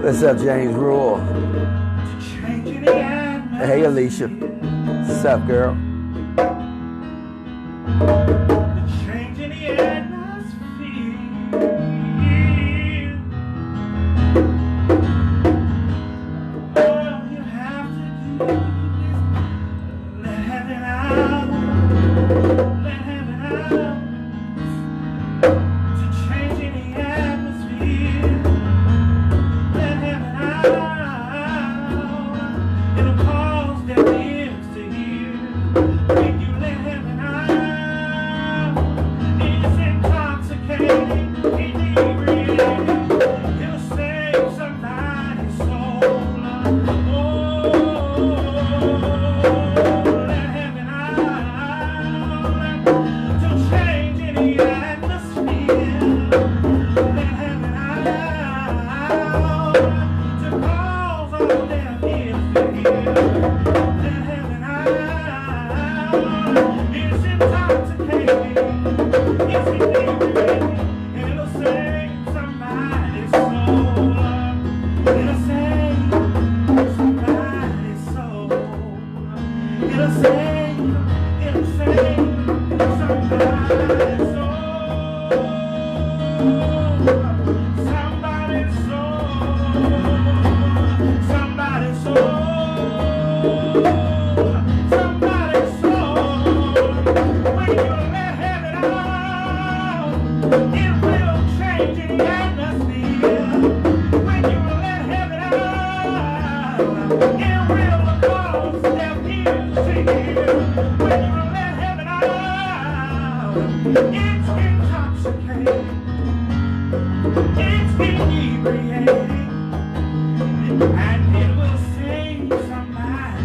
What's up, James Rule? Hey, Alicia. What's up, girl?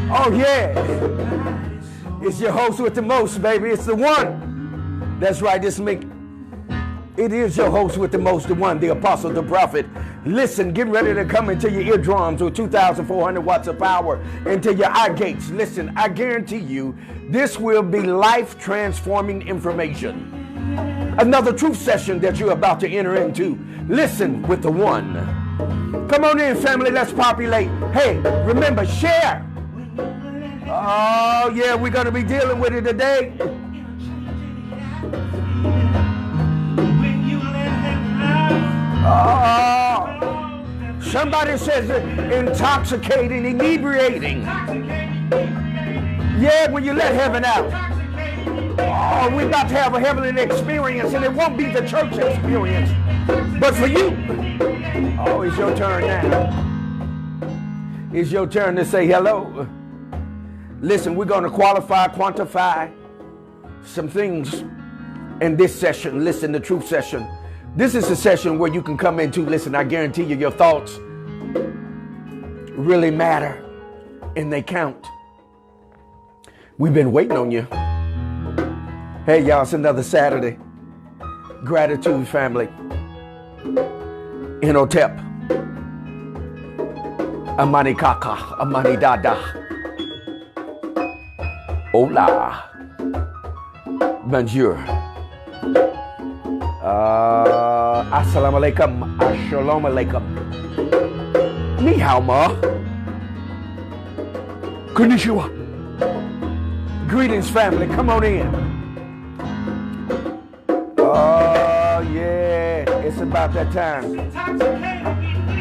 Oh yeah, it's your host with the most, baby. It's the one. That's right, this make. It is your host with the most, the one, the apostle, the prophet. Listen, get ready to come into your eardrums with 2,400 watts of power into your eye gates. Listen, I guarantee you, this will be life-transforming information. Another truth session that you're about to enter into. Listen with the one. Come on in, family, let's populate. Hey, remember, share. Oh, yeah, we're going to be dealing with it today. Oh, somebody says intoxicating, inebriating. Yeah, when you let heaven out. Oh, we're about to have a heavenly experience, and it won't be the church experience. But for you, oh, it's your turn now. It's your turn to say hello. Listen, we're going to quantify some things in this session. Listen, the truth session. This is a session where you can come into, listen, I guarantee you, your thoughts really matter and they count. We've been waiting on you. Hey, y'all, it's another Saturday. Gratitude, family. Inotep. Amani kaka, amani dada. Hola. Bonjour. Assalamu alaikum. Assalamu alaikum. Ni hao ma. Konnichiwa. Greetings, family. Come on in. Oh, yeah. It's about that time.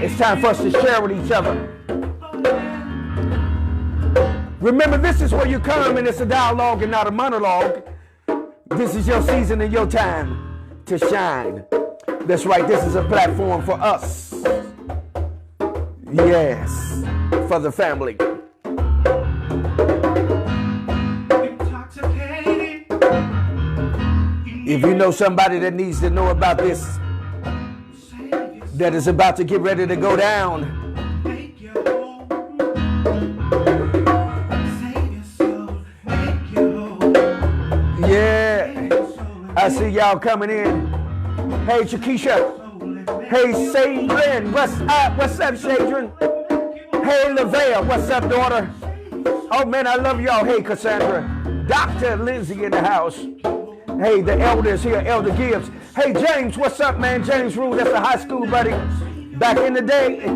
It's time for us to share with each other. Remember, this is where you come and it's a dialogue and not a monologue. This is your season and your time to shine. That's right, this is a platform for us. Yes, for the family. If you know somebody that needs to know about this, that is about to get ready to go down. Yeah, I see y'all coming in. Hey, Shakisha. Hey, Sadrin. What's up? What's up, Sadrin? Hey, Lavelle. What's up, daughter? Oh, man, I love y'all. Hey, Cassandra. Dr. Lindsay in the house. Hey, the elders here, Elder Gibbs. Hey, James, what's up, man? James Rule, that's a high school buddy. Back in the day.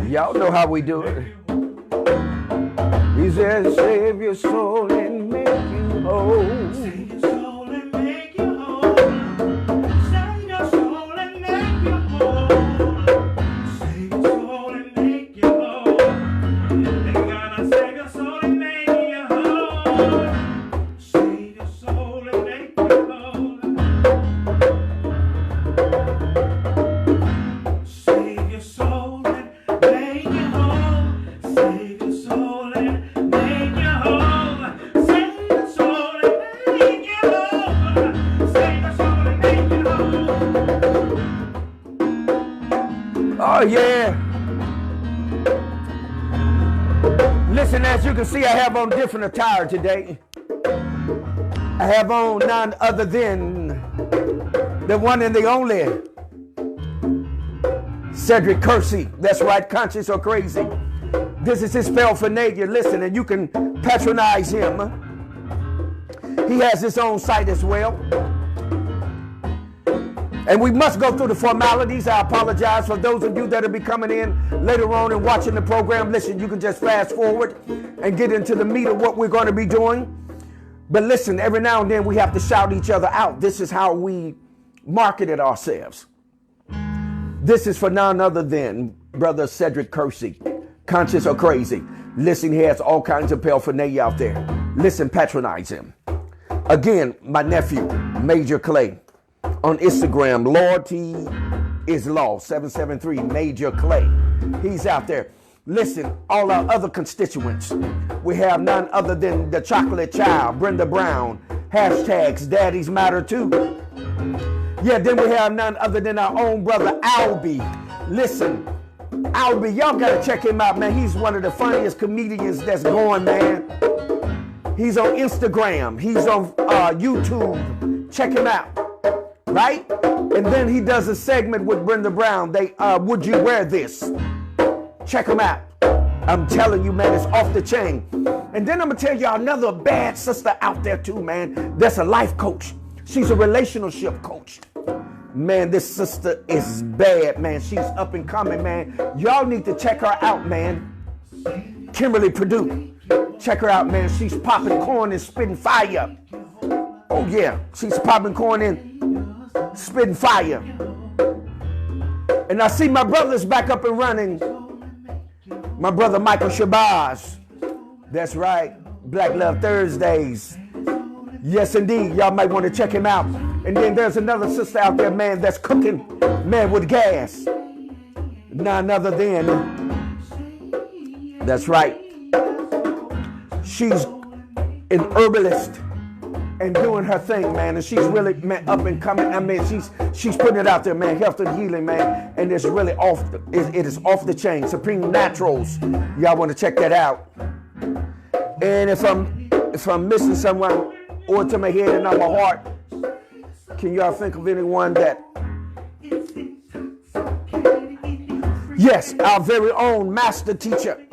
Y'all know how we do it. He said, save your soul and make you whole. Save your soul and make you whole. Save your soul and make you whole. Save your soul and make you whole. They gotta save your soul and make you whole. Save your soul and make you whole. Save your soul and make you whole. Save your soul and make you whole. Save your soul and make you whole. Save your soul and make you whole. Oh yeah. Listen, as you can see, I have on different attire today. I have on none other than the one and the only Cedric Kersey. That's right, conscious or crazy. This is his paraphernalia. Listen, and you can patronize him. He has his own site as well. And we must go through the formalities. I apologize for those of you that will be coming in later on and watching the program. Listen, you can just fast forward and get into the meat of what we're going to be doing. But listen, every now and then we have to shout each other out. This is how we marketed ourselves. This is for none other than Brother Cedric Kersey, conscious or crazy. Listen, he has all kinds of paraphernalia out there. Listen, patronize him. Again, my nephew, Major Clay. On Instagram, Loyalty is Law, 773, Major Clay. He's out there. Listen, all our other constituents. We have none other than the Chocolate Child, Brenda Brown, hashtags Daddies Matter Too. Yeah, then we have none other than our own brother, Albie. Listen, Albie, y'all gotta check him out, man. He's one of the funniest comedians that's going, man. He's on Instagram. He's on YouTube. Check him out. Right? And then he does a segment with Brenda Brown. They Would You Wear This? Check him out. I'm telling you, man, it's off the chain. And then I'm gonna tell y'all another bad sister out there too, man. That's a life coach. She's a relationship coach. Man, this sister is bad, man. She's up and coming, man. Y'all need to check her out, man. Kimberly Purdue. Check her out, man. She's popping corn and spitting fire. Oh yeah, she's popping corn and spitting fire. And I see my brother's back up and running. My brother Michael Shabazz. That's right. Black Love Thursdays. Yes, indeed. Y'all might want to check him out. And then there's another sister out there, man, that's cooking, man, with gas. None other than, that's right. She's an herbalist and doing her thing, man. And she's really, man, up and coming. I mean, she's putting it out there, man. Health and healing, man. And it's really it is off the chain. Supreme Naturals. Y'all want to check that out. And if I'm missing someone, or to my head and not my heart, can y'all think of anyone that? Yes, our very own master teacher,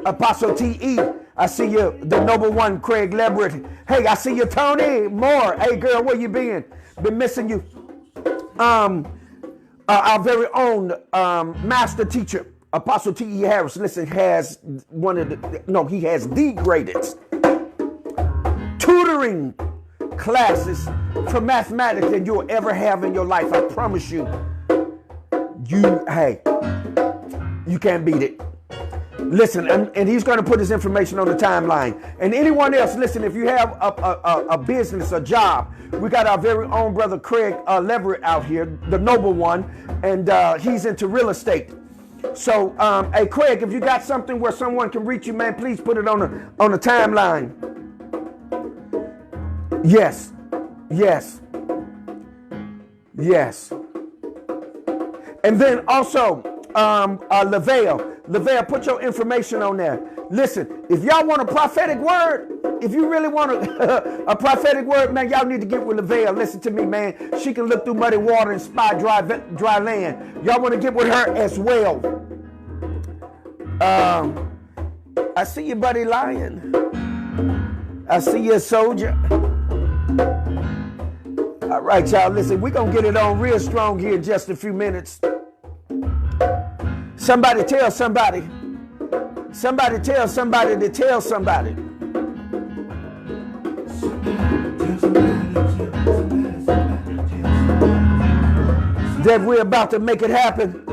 Apostle T.E. I see you, the noble one, Craig Leverett. Hey, I see you, Tony Moore. Hey, girl, where you been? Been missing you. Our very own master teacher, Apostle T.E. Harris. Listen, has he has the greatest tutoring classes for mathematics than you'll ever have in your life. I promise you. You can't beat it. Listen, and he's going to put his information on the timeline. And anyone else, listen, if you have a business, a job, we got our very own brother Craig Leverett out here, the noble one, and he's into real estate. So, hey, Craig, if you got something where someone can reach you, man, please put it on the timeline. Yes. Yes. Yes. And then also, Lavelle, put your information on there. Listen, if y'all want a prophetic word, if you really want a prophetic word, man, y'all need to get with Lavelle. Listen to me, man. She can look through muddy water and spy dry land. Y'all want to get with her as well. I see you, buddy Lion. I see you, soldier. All right, y'all, listen, we're going to get it on real strong here in just a few minutes. Somebody tell somebody. Somebody tell somebody to tell somebody. That we're about to make it happen.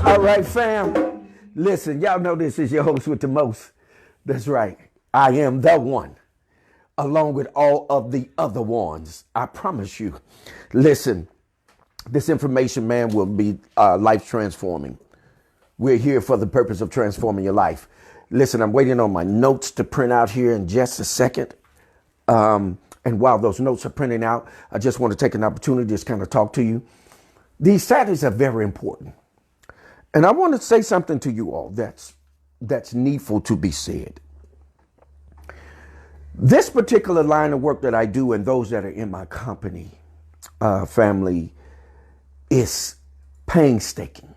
All right, fam. Listen, y'all know this is your host with the most. That's right. I am the one, along with all of the other ones. I promise you. Listen, this information, man, will be life transforming. We're here for the purpose of transforming your life. Listen, I'm waiting on my notes to print out here in just a second. And while those notes are printing out, I just want to take an opportunity to just kind of talk to you. These Saturdays are very important. And I want to say something to you all that's needful to be said. This particular line of work that I do and those that are in my company, family, is painstaking.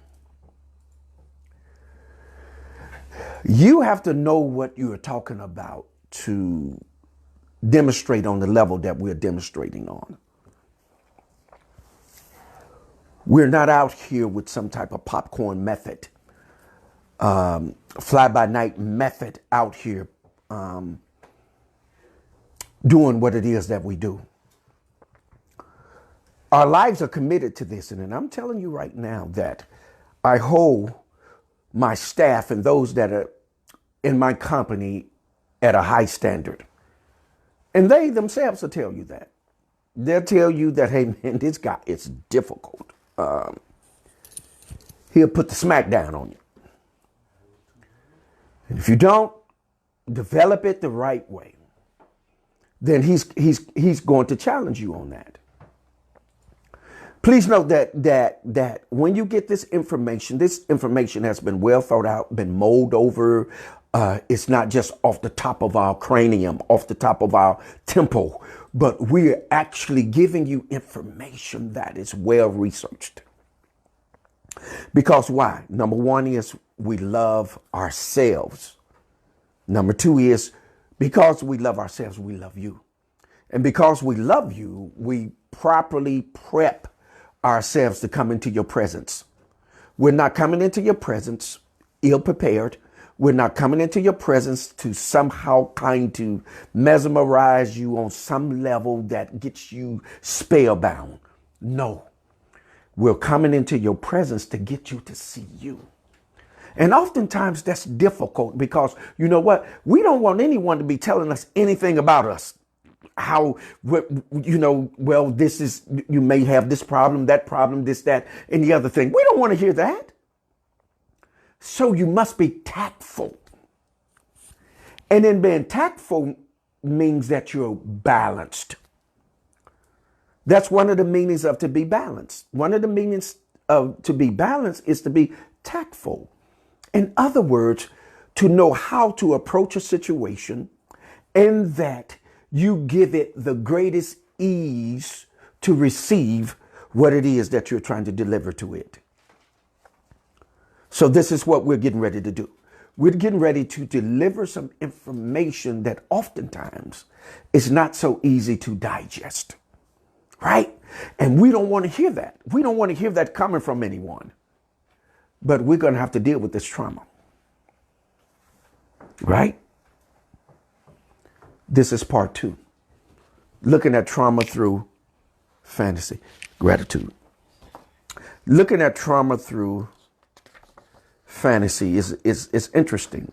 You have to know what you are talking about to demonstrate on the level that we're demonstrating on. We're not out here with some type of popcorn method, fly-by-night method out here doing what it is that we do. Our lives are committed to this. And I'm telling you right now that I hold my staff and those that are in my company at a high standard. And they themselves will tell you that. They'll tell you that, hey, man, this guy, it's difficult. He'll put the smack down on you. And if you don't develop it the right way, then he's going to challenge you on that. Please note that when you get this information has been well thought out, been mulled over. It's not just off the top of our cranium, off the top of our temple, but we're actually giving you information that is well researched. Because why? Number one is we love ourselves. Number two is because we love ourselves, we love you. And because we love you, we properly prep ourselves to come into your presence. We're not coming into your presence ill prepared. We're not coming into your presence to somehow kind to mesmerize you on some level that gets you spellbound. No, we're coming into your presence to get you to see you. And oftentimes that's difficult because you know what? We don't want anyone to be telling us anything about us. How, well, this is, you may have this problem, this, that, and the other thing. We don't want to hear that. So you must be tactful. And then being tactful means that you're balanced. That's one of the meanings of to be balanced. One of the meanings of to be balanced is to be tactful. In other words, to know how to approach a situation and that you give it the greatest ease to receive what it is that you're trying to deliver to it. So this is what we're getting ready to do. We're getting ready to deliver some information that oftentimes is not so easy to digest, right? And we don't want to hear that. We don't want to hear that coming from anyone. But we're going to have to deal with this trauma. Right? This is part 2. Looking at trauma through fantasy. Gratitude. Looking at trauma through fantasy is interesting.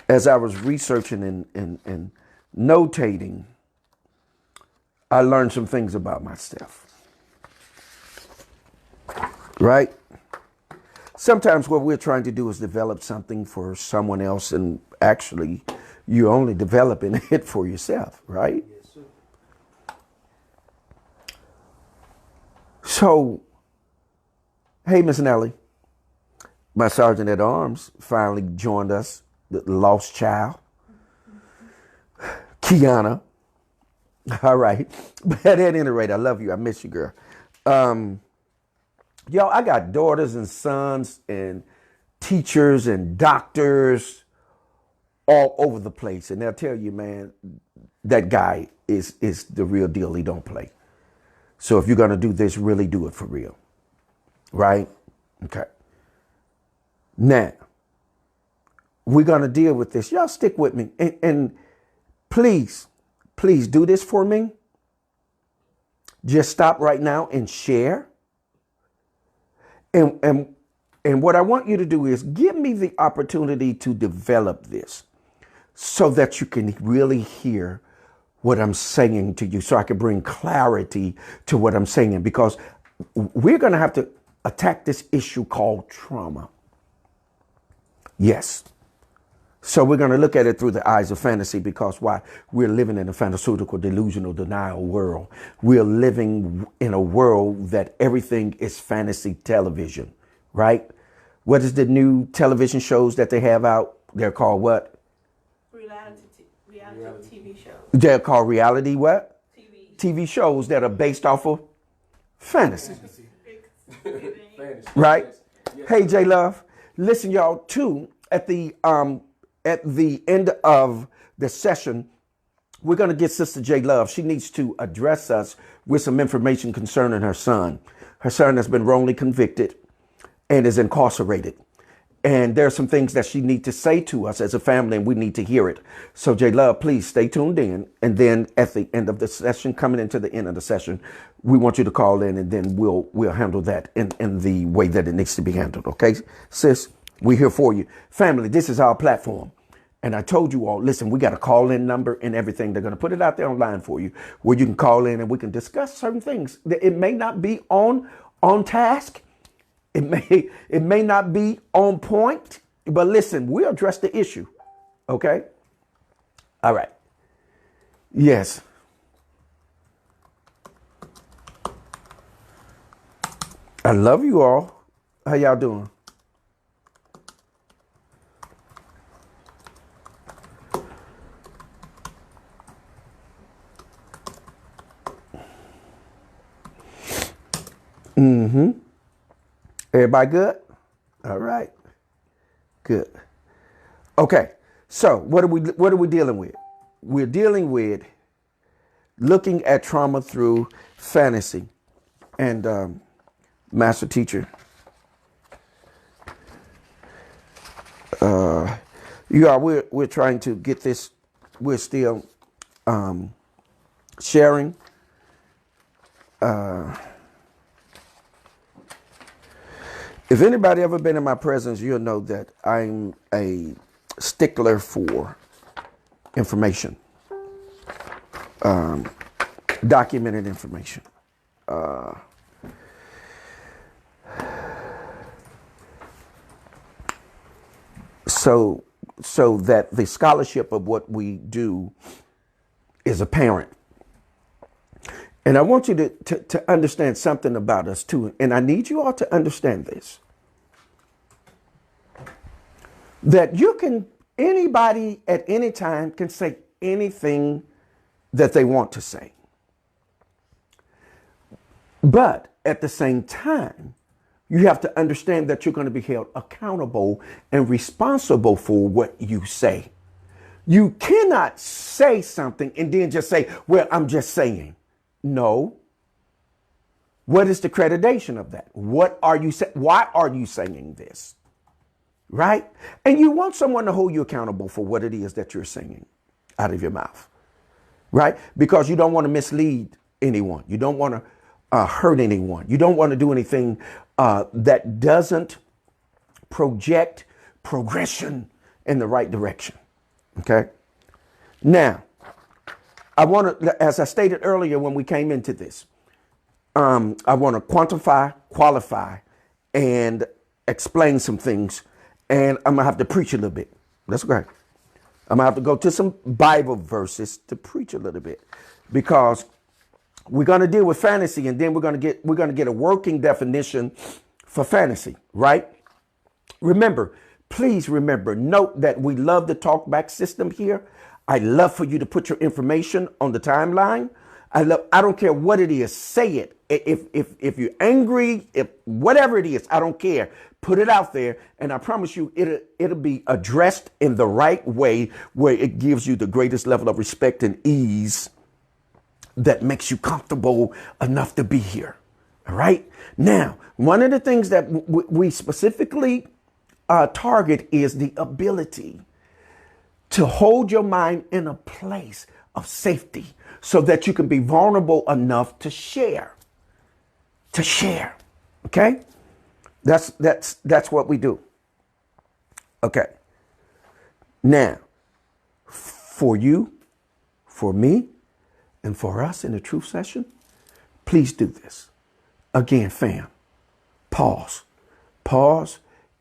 As I was researching and notating, I learned some things about myself. Right? Sometimes what we're trying to do is develop something for someone else, and actually you're only developing it for yourself, right? Yes, sir. So, hey, Miss Nellie, my sergeant at arms finally joined us, the lost child, Kiana. All right. But at any rate, I love you. I miss you, girl. Y'all, I got daughters and sons and teachers and doctors all over the place. And they'll tell you, man, that guy is the real deal. He don't play. So if you're going to do this, really do it for real. Right? Okay. Now, we're going to deal with this. Y'all stick with me. And please do this for me. Just stop right now and share. And what I want you to do is give me the opportunity to develop this so that you can really hear what I'm saying to you, so I can bring clarity to what I'm saying, because we're going to have to attack this issue called trauma. Yes. So we're going to look at it through the eyes of fantasy, because why? We're living in a pharmaceutical, delusional, denial world. We're living in a world that everything is fantasy television, right? What is the new television shows that they have out? They're called what? Reality TV shows. They're called reality what? TV shows that are based off of fantasy. Right? Hey, J Love. Listen, y'all, too, at the end of the session, we're going to get Sister J Love. She needs to address us with some information concerning her son. Her son has been wrongly convicted and is incarcerated. And there are some things that she needs to say to us as a family, and we need to hear it. So J Love, please stay tuned in. And then at the end of the session, coming into the end of the session, we want you to call in, and then we'll handle that in the way that it needs to be handled. Okay, sis? We're here for you. Family, this is our platform. And I told you all, listen, we got a call-in number and everything. They're going to put it out there online for you, where you can call in and we can discuss certain things. It may not be on task. It may not be on point. But listen, we'll address the issue. Okay? All right. Yes. I love you all. How y'all doing? Mm-hmm. Everybody good? All right. Good. Okay. So what are we dealing with? We're dealing with looking at trauma through fantasy. And master teacher, we're trying to get this. We're still sharing. If anybody ever been in my presence, you'll know that I'm a stickler for information, documented information. So that the scholarship of what we do is apparent. And I want you to understand something about us too. And I need you all to understand this. That anybody at any time can say anything that they want to say. But at the same time, you have to understand that you're going to be held accountable and responsible for what you say. You cannot say something and then just say, well, I'm just saying. No. What is the accreditation of that? What are you saying? Why are you saying this? right? And you want someone to hold you accountable for what it is that you're saying out of your mouth, right? Because you don't want to mislead anyone. You don't want to hurt anyone. You don't want to do anything that doesn't project progression in the right direction. Okay. Now, I want to, as I stated earlier when we came into this, I want to quantify, qualify, and explain some things. And I'm going to have to preach a little bit. That's okay. I'm going to have to go to some Bible verses to preach a little bit, because we're going to deal with fantasy, and then we're going to get a working definition for fantasy, right? Remember, please remember, note that we love the talkback system here. I love for you to put your information on the timeline. I don't care what it is, say it. If you're angry, if whatever it is, I don't care. Put it out there, and I promise you it'll be addressed in the right way, where it gives you the greatest level of respect and ease that makes you comfortable enough to be here. All right. Now, one of the things that we specifically target is the ability to hold your mind in a place of safety so that you can be vulnerable enough to share. Okay. That's what we do. Okay. Now, for you, for me, and for us in the truth session, please do this. Again, fam, pause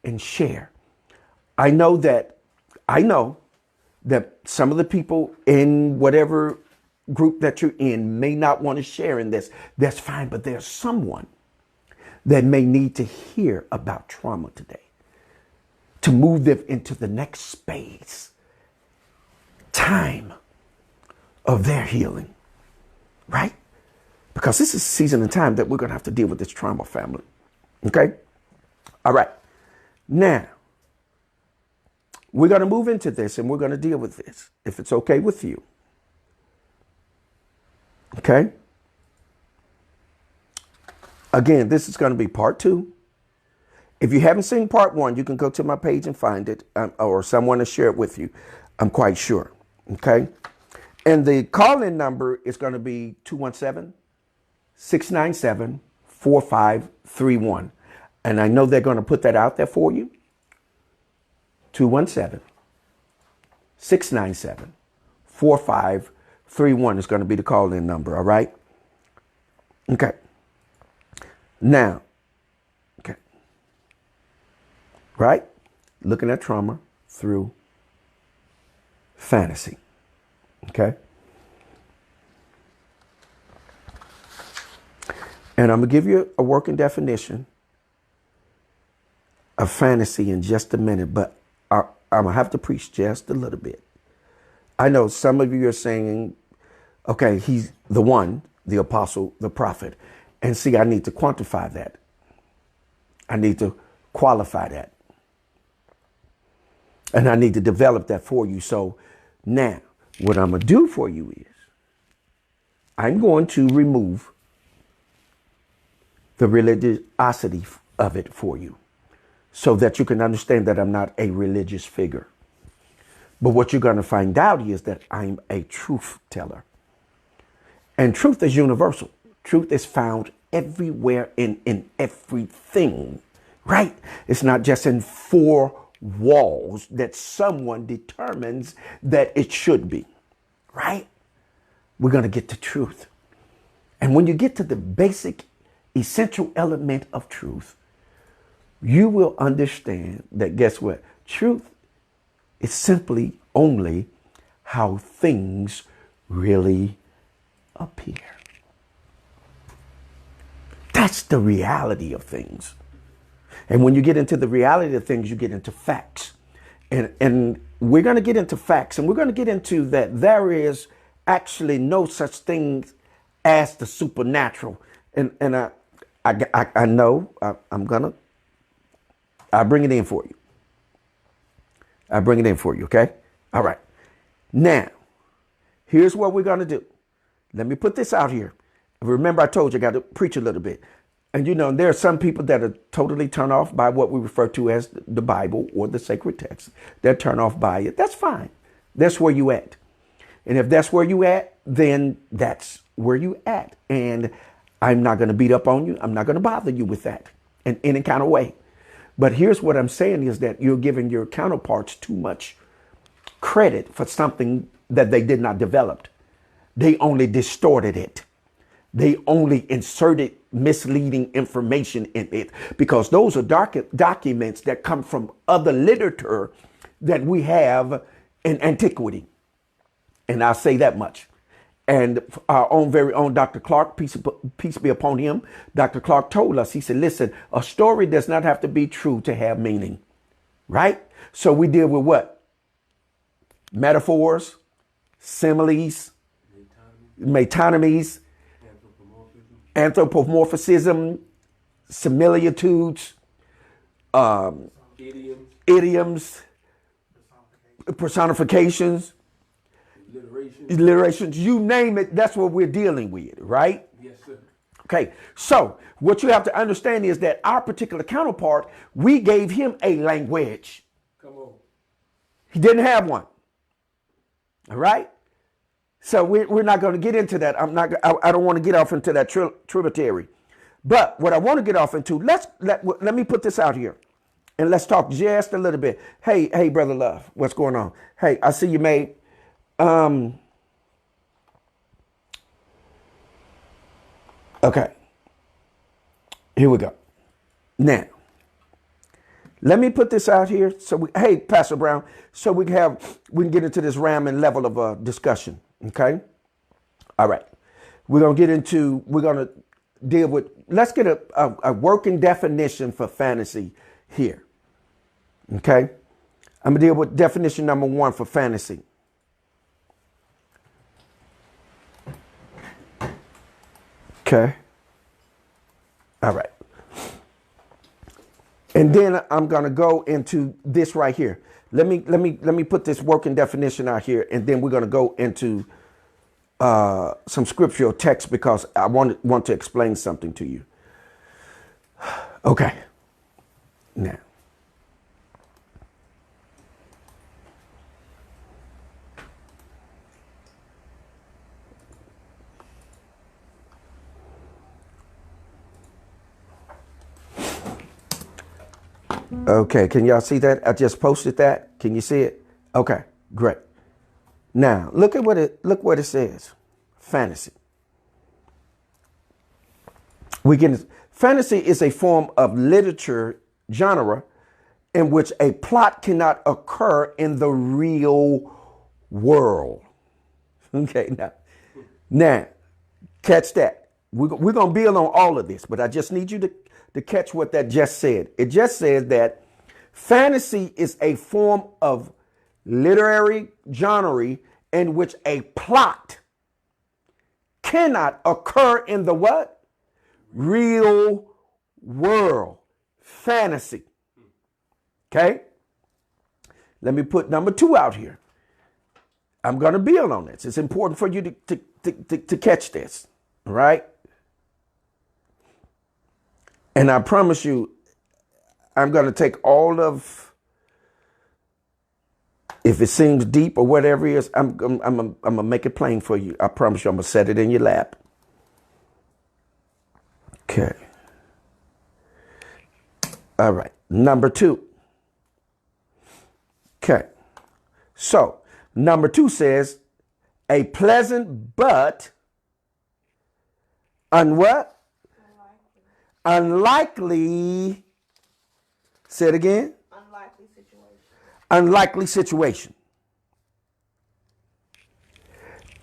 and share. I know that some of the people in whatever group that you're in may not want to share in this. That's fine, but there's someone that may need to hear about trauma today to move them into the next space, time of their healing, right? Because this is a season and time that we're going to have to deal with this trauma, family. Okay? All right. Now, we're going to move into this, and we're going to deal with this, if it's okay with you. Okay? Again, this is going to be part 2. If you haven't seen part 1, you can go to my page and find it, or someone to share it with you. I'm quite sure. Okay? And the call-in number is going to be 217-697-4531. And I know they're going to put that out there for you. 217-697-4531 is going to be the call-in number, all right? Okay. Now, okay. Right? Looking at trauma through fantasy. Okay? And I'm going to give you a working definition of fantasy in just a minute, but I'm going to have to preach just a little bit. I know some of you are saying, okay, he's the one, the apostle, the prophet. And see, I need to quantify that. I need to qualify that. And I need to develop that for you. So now, what I'm going to do for you is I'm going to remove the religiosity of it for you, so that you can understand that I'm not a religious figure. But what you're going to find out is that I'm a truth teller. And truth is universal. Truth is found everywhere in everything, right? It's not just in 4 walls that someone determines that it should be, right? We're going to get to truth. And when you get to the basic, essential element of truth, you will understand that, guess what? Truth is simply only how things really appear. That's the reality of things. And when you get into the reality of things, you get into facts. And we're going to get into facts, and we're going to get into that there is actually no such thing as the supernatural. And I know I bring it in for you. Okay? All right. Now, here's what we're going to do. Let me put this out here. Remember, I told you I got to preach a little bit. And there are some people that are totally turned off by what we refer to as the Bible or the sacred text. They're turned off by it. That's fine. That's where you at. And if that's where you at, then that's where you at. And I'm not going to beat up on you. I'm not going to bother you with that in any kind of way. But here's what I'm saying is that you're giving your counterparts too much credit for something that they did not develop. They only distorted it. They only inserted misleading information in it, because those are documents that come from other literature that we have in antiquity. And I'll say that much. And our own very own Dr. Clark, peace be upon him, Dr. Clark told us, he said, listen, a story does not have to be true to have meaning, right? So we deal with what? Metaphors, similes, metonymies, anthropomorphism, similitudes, idioms, personifications, alliterations, you name it, that's what we're dealing with, right? Yes, sir. Okay, so what you have to understand is that our particular counterpart, we gave him a language. Come on. He didn't have one. All right? So we're not going to get into that. I don't want to get off into that tributary. But what I want to get off into, let me put this out here. And let's talk just a little bit. Hey, Brother Love, what's going on? Hey, I see you made. Okay. Here we go. Now, let me put this out here. Hey, Pastor Brown, so we can get into this ramming level of discussion. Okay. All right. We're going to deal with, let's get a working definition for fantasy here. Okay. I'm going to deal with definition number 1 for fantasy. Okay. All right. And then I'm going to go into this right here. Let me put this working definition out here, and then we're going to go into some scriptural text, because I want to explain something to you. Okay. Now, okay, can y'all see that? I just posted that. Can you see it? Okay, great. Now, look what it says. Fantasy. Fantasy is a form of literature genre in which a plot cannot occur in the real world. Okay, now catch that. We're going to build on all of this, but I just need you to catch what that just said. It just said that fantasy is a form of literary genre in which a plot cannot occur in the what? Real world. Fantasy. Okay? Let me put number 2 out here. I'm going to build on this. It's important for you to catch this. All right? And I promise you, I'm going to take all of, if it seems deep or whatever it is, I'm going to make it plain for you. I promise you, I'm going to set it in your lap. Okay. All right. Number 2. Okay. So, number 2 says, a pleasant but unlikely. Say it again. Unlikely situation.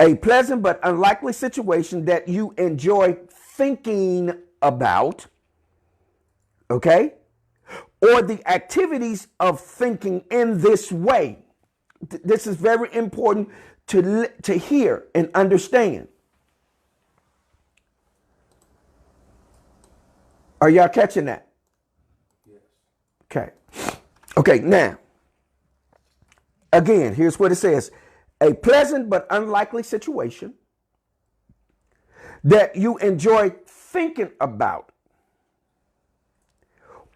A pleasant but unlikely situation that you enjoy thinking about, okay? Or the activities of thinking in this way. This is very important to hear and understand. Are y'all catching that? Yes. Okay. Okay, now, again, here's what it says. A pleasant but unlikely situation that you enjoy thinking about.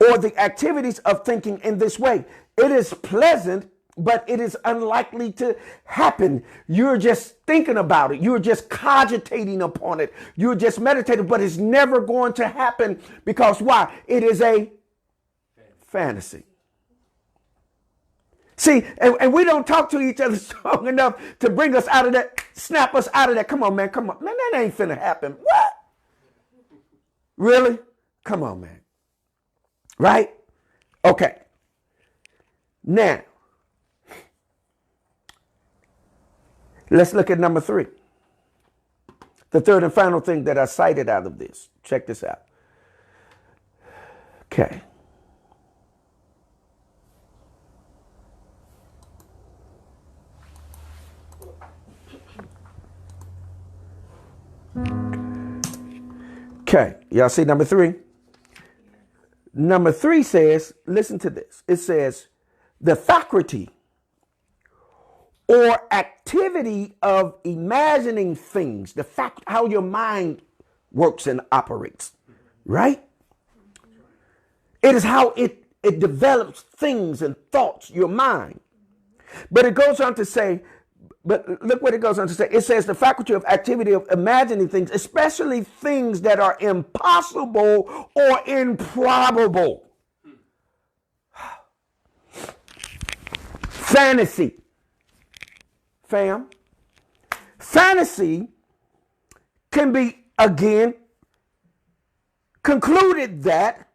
or the activities of thinking in this way. It is pleasant, but it is unlikely to happen. You're just thinking about it. You're just cogitating upon it. You're just meditating, but it's never going to happen because why? It is a fantasy. See, and we don't talk to each other strong enough to bring us out of that, snap us out of that. Come on, man. Come on. Man, that ain't finna happen. What? Really? Come on, man. Right? Okay. Now, let's look at number 3. The third and final thing that I cited out of this. Check this out. Okay. Okay. Y'all see number 3? Number 3 says, listen to this. It says, the faculty or activity of imagining things, the fact how your mind works and operates, right? It is how it develops things and thoughts, your mind. But it goes on to say, but look what it goes on to say. It says the faculty of activity of imagining things, especially things that are impossible or improbable. Fantasy. Fam. Fantasy can be, again, concluded that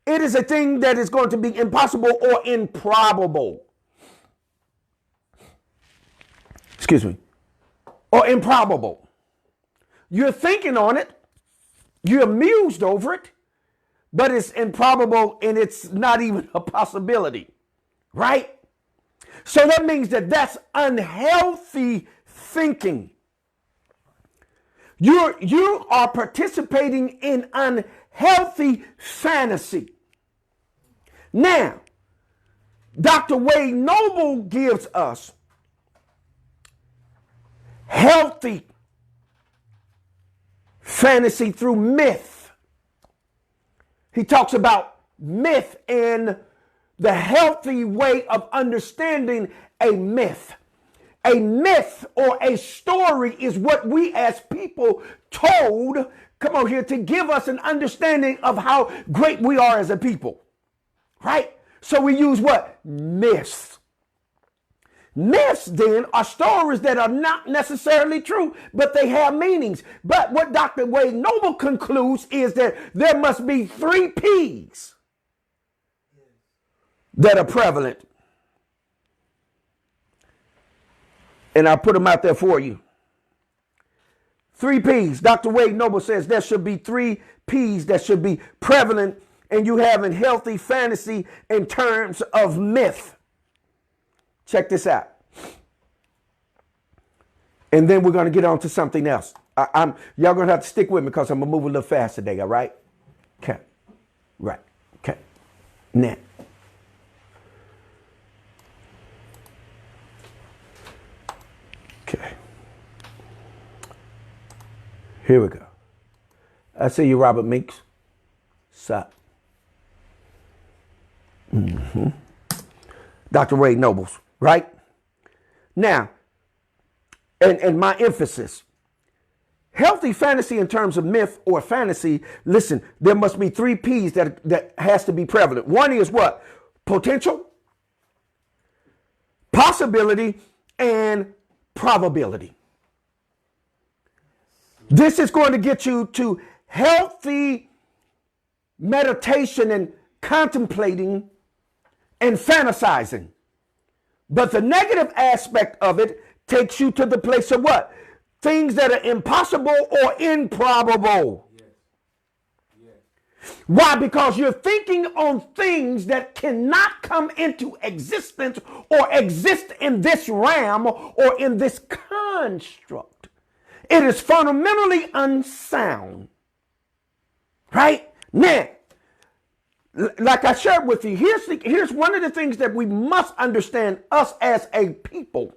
it is a thing that is going to be impossible or improbable. Excuse me. Or improbable. You're thinking on it. You're amused over it. But it's improbable and it's not even a possibility. Right? So that means that that's unhealthy thinking. You are participating in unhealthy fantasy. Now, Dr. Wade Noble gives us healthy fantasy through myth. He talks about myth and the healthy way of understanding a myth. A myth or a story is what we as people told, come on here, to give us an understanding of how great we are as a people. Right? So we use what? Myths. Myths then are stories that are not necessarily true, but they have meanings. But what Dr. Wade Noble concludes is that there must be 3 P's that are prevalent. And I'll put them out there for you. 3 P's. Dr. Wade Noble says there should be 3 P's that should be prevalent and you having healthy fantasy in terms of myth. Check this out. And then we're going to get on to something else. Y'all going to have to stick with me because I'm going to move a little fast today, all right? Okay. Right. Okay. Now. Okay. Here we go. I see you, Robert Meeks. Sup? Dr. Wade Nobles, right? Now, and my emphasis, healthy fantasy in terms of myth or fantasy, listen, there must be 3 P's that has to be prevalent. One is what? Potential, possibility, and probability. This is going to get you to healthy meditation and contemplating and fantasizing. But the negative aspect of it takes you to the place of what? Things that are impossible or improbable. Yes. Yes. Why? Because you're thinking on things that cannot come into existence or exist in this realm or in this construct. It is fundamentally unsound. Right? Now, like I shared with you, here's one of the things that we must understand, us as a people.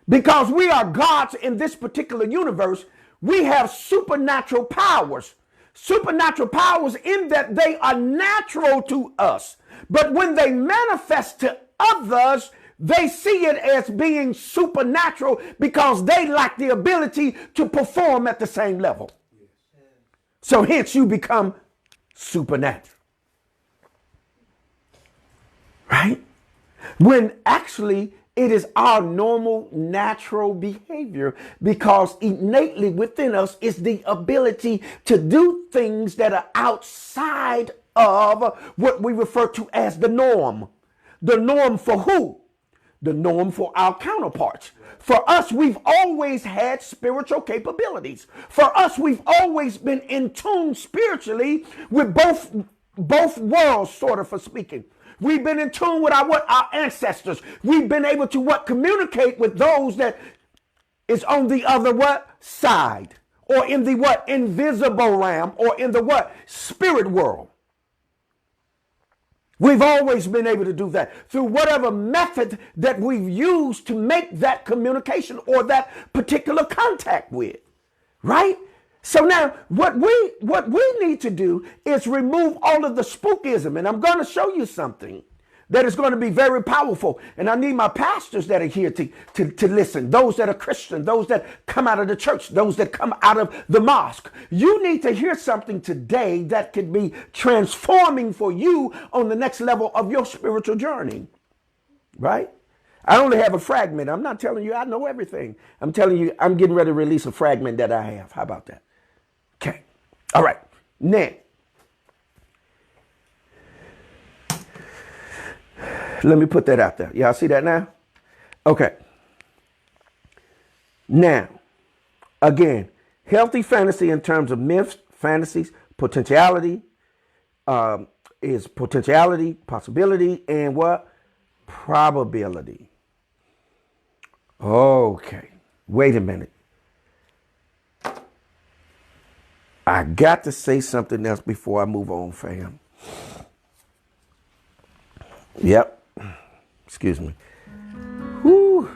Because we are gods in this particular universe, we have supernatural powers. Supernatural powers in that they are natural to us. But when they manifest to others, they see it as being supernatural because they lack the ability to perform at the same level. So hence you become supernatural. Right? When actually it is our normal, natural behavior, because innately within us is the ability to do things that are outside of what we refer to as the norm. The norm for who? The norm for our counterparts. For us, we've always had spiritual capabilities. For us, we've always been in tune spiritually with both worlds, sort of, for speaking. We've been in tune with our ancestors. We've been able to communicate with those that is on the other side, or in the invisible realm, or in the spirit world. We've always been able to do that through whatever method that we've used to make that communication or that particular contact with, right? So now what we need to do is remove all of the spookism. And I'm going to show you something that is going to be very powerful. And I need my pastors that are here to listen. Those that are Christian, those that come out of the church, those that come out of the mosque. You need to hear something today that could be transforming for you on the next level of your spiritual journey, right? I only have a fragment. I'm not telling you I know everything. I'm telling you I'm getting ready to release a fragment that I have. How about that? Okay. All right. Now, let me put that out there. Y'all see that now? Okay. Now, again, healthy fantasy in terms of myths, fantasies, potentiality, is potentiality, possibility, and probability. Okay. Wait a minute. I got to say something else before I move on, fam. Yep. Excuse me. Whew.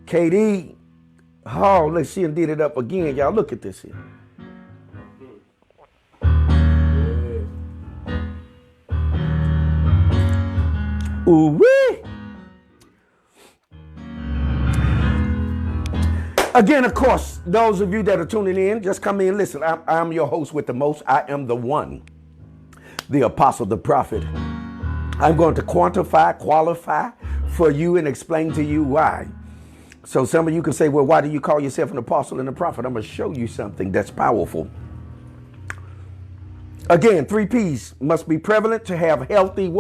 KD. Oh, let's see, and did it up again. Y'all look at this here. Ooh-wee. Again, of course, those of you that are tuning in, just come in. Listen, I'm your host with the most. I am the one, the apostle, the prophet. I'm going to qualify for you and explain to you why. So some of you can say, well, why do you call yourself an apostle and a prophet? I'm going to show you something that's powerful. Again, 3 P's must be prevalent to have healthy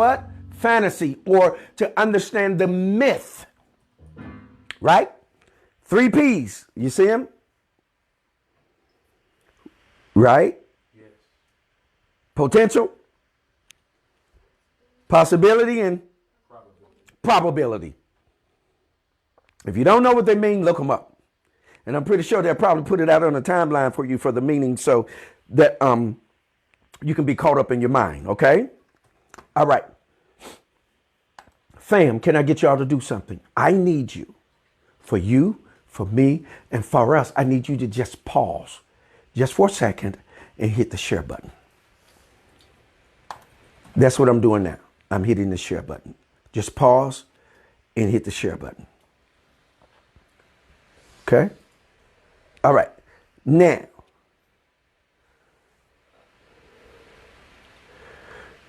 fantasy, or to understand the myth, right? 3 P's. You see them? Right? Yes. Potential, possibility, and probability. If you don't know what they mean, look them up. And I'm pretty sure they'll probably put it out on the timeline for you for the meaning, so that you can be caught up in your mind, okay? All right. Fam, can I get y'all to do something? I need you, for me, and for us, I need you to just pause just for a second and hit the share button. That's what I'm doing now. I'm hitting the share button. Just pause and hit the share button. Okay? All right. Now,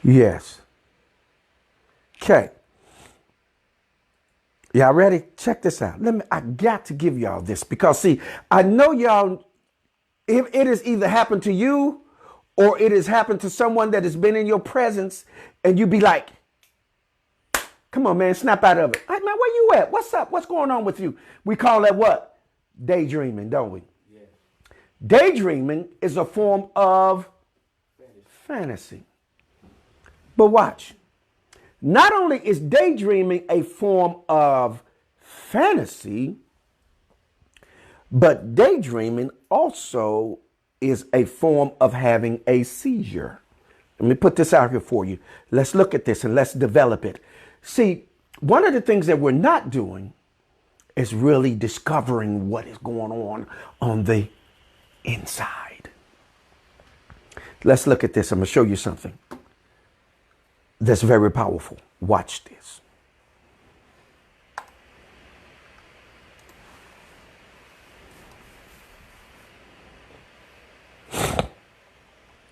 yes. Okay. Y'all ready? Check this out. I got to give y'all this because, see, I know y'all, if it has either happened to you or it has happened to someone that has been in your presence, and you be like, come on, man, snap out of it. Hey, man, where you at? What's up? What's going on with you? We call that what? Daydreaming, don't we? Yeah. Daydreaming is a form of fantasy. But watch. Not only is daydreaming a form of fantasy, but daydreaming also is a form of having a seizure. Let me put this out here for you. Let's look at this and let's develop it. See, one of the things that we're not doing is really discovering what is going on the inside. Let's look at this. I'm going to show you something that's very powerful. Watch this.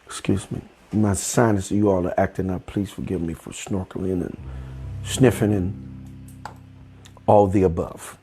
Excuse me. My sinus, you all are acting up. Please forgive me for snorkeling and sniffing and all the above.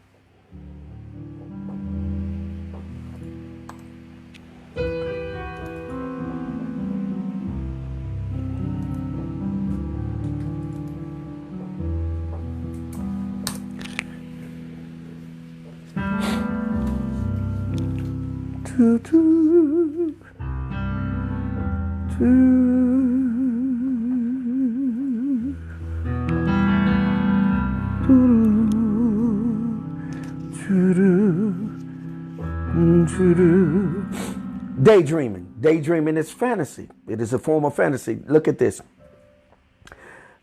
Daydreaming. Daydreaming is fantasy. It is a form of fantasy. Look at this.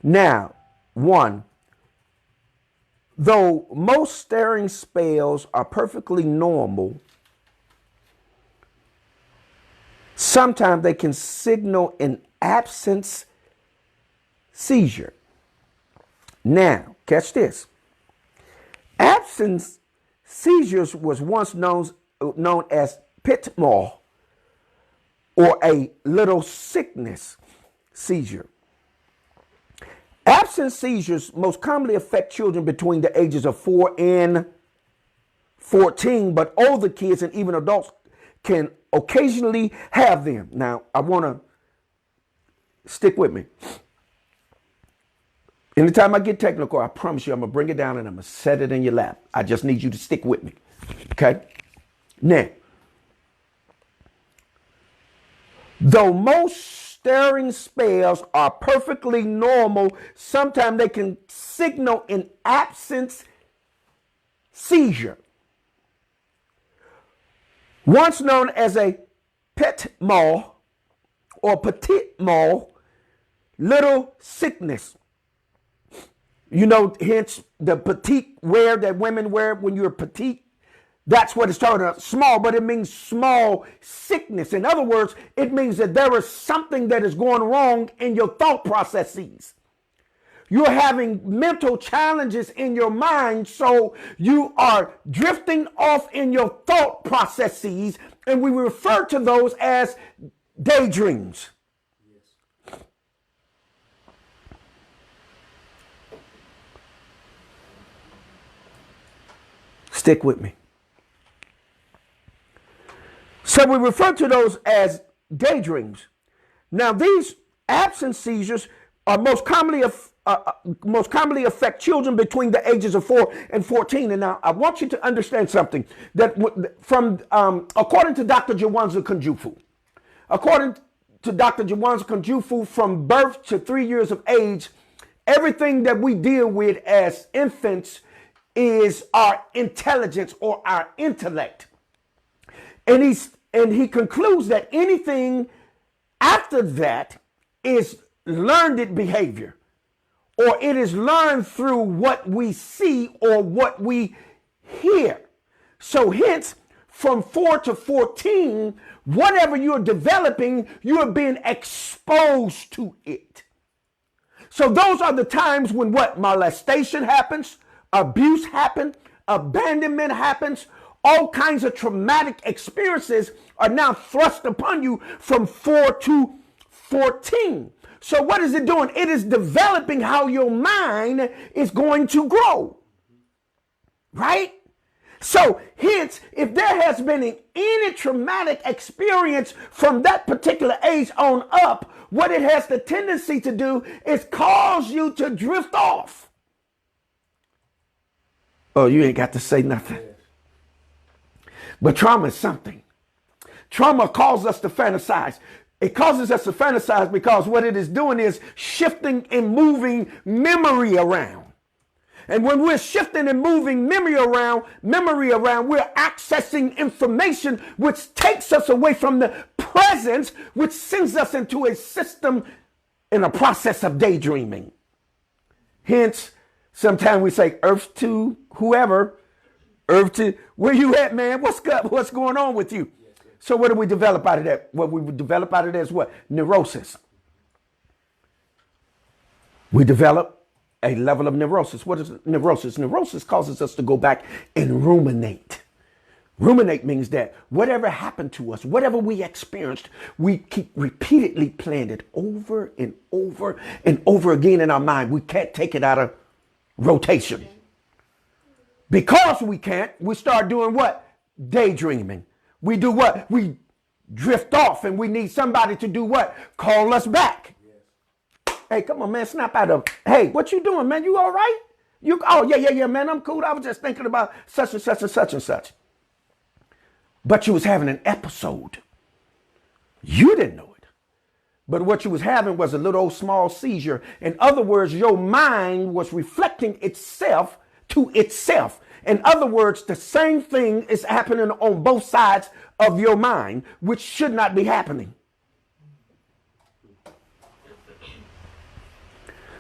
Now, one, though most staring spells are perfectly normal, sometimes they can signal an absence seizure. Now, catch this. Absence seizures was once known as pitfall or a little sickness seizure. Absence seizures most commonly affect children between the ages of 4 and 14, but older kids and even adults can occasionally have them. Now, I want to stick with me. Anytime I get technical, I promise you I'm going to bring it down and I'm going to set it in your lap. I just need you to stick with me. Okay? Now, though most staring spells are perfectly normal, sometimes they can signal an absence seizure. Once known as a pitfall or petit mal, little sickness. You know, hence the petite wear that women wear when you're petite. That's what it's talking about, small, but it means small sickness. In other words, it means that there is something that is going wrong in your thought processes. You're having mental challenges in your mind, so you are drifting off in your thought processes, and we refer to those as daydreams. Stick with me. So we refer to those as daydreams. Now, these absence seizures are most commonly affect children between the ages of 4 and 14. And now I want you to understand something that according to Dr. Jawanza Kunjufu, from birth to 3 years of age, everything that we deal with as infants is our intelligence or our intellect. And he concludes that anything after that is learned behavior, or it is learned through what we see or what we hear. So hence, from 4 to 14, whatever you're developing, you're being exposed to it. So those are the times when what? Molestation happens, abuse happens, abandonment happens. All kinds of traumatic experiences are now thrust upon you from 4 to 14. So what is it doing? It is developing how your mind is going to grow. Right? So hence, if there has been any traumatic experience from that particular age on up, what it has the tendency to do is cause you to drift off. Oh, you ain't got to say nothing. But trauma is something. Trauma causes us to fantasize. It causes us to fantasize because what it is doing is shifting and moving memory around. And when we're shifting and moving memory around, we're accessing information which takes us away from the presence, which sends us into a system in a process of daydreaming. Hence, sometimes we say earth to whoever, earth to where you at, man? What's going on with you? So what do we develop out of that? What we would develop out of that is what? Neurosis. We develop a level of neurosis. What is neurosis? Neurosis causes us to go back and ruminate. Ruminate means that whatever happened to us, whatever we experienced, we keep repeatedly playing it over and over and over again in our mind. We can't take it out of rotation. Because we can't, we start doing what? Daydreaming. We do what? We drift off and we need somebody to do what? Call us back. Hey, come on, man, snap out of. Hey, what you doing, man? You all right? Oh, yeah, man, I'm cool. I was just thinking about such and such and such and such. But you was having an episode. You didn't know it. But what you was having was a little old small seizure. In other words, your mind was reflecting itself to itself. In other words, the same thing is happening on both sides of your mind, which should not be happening.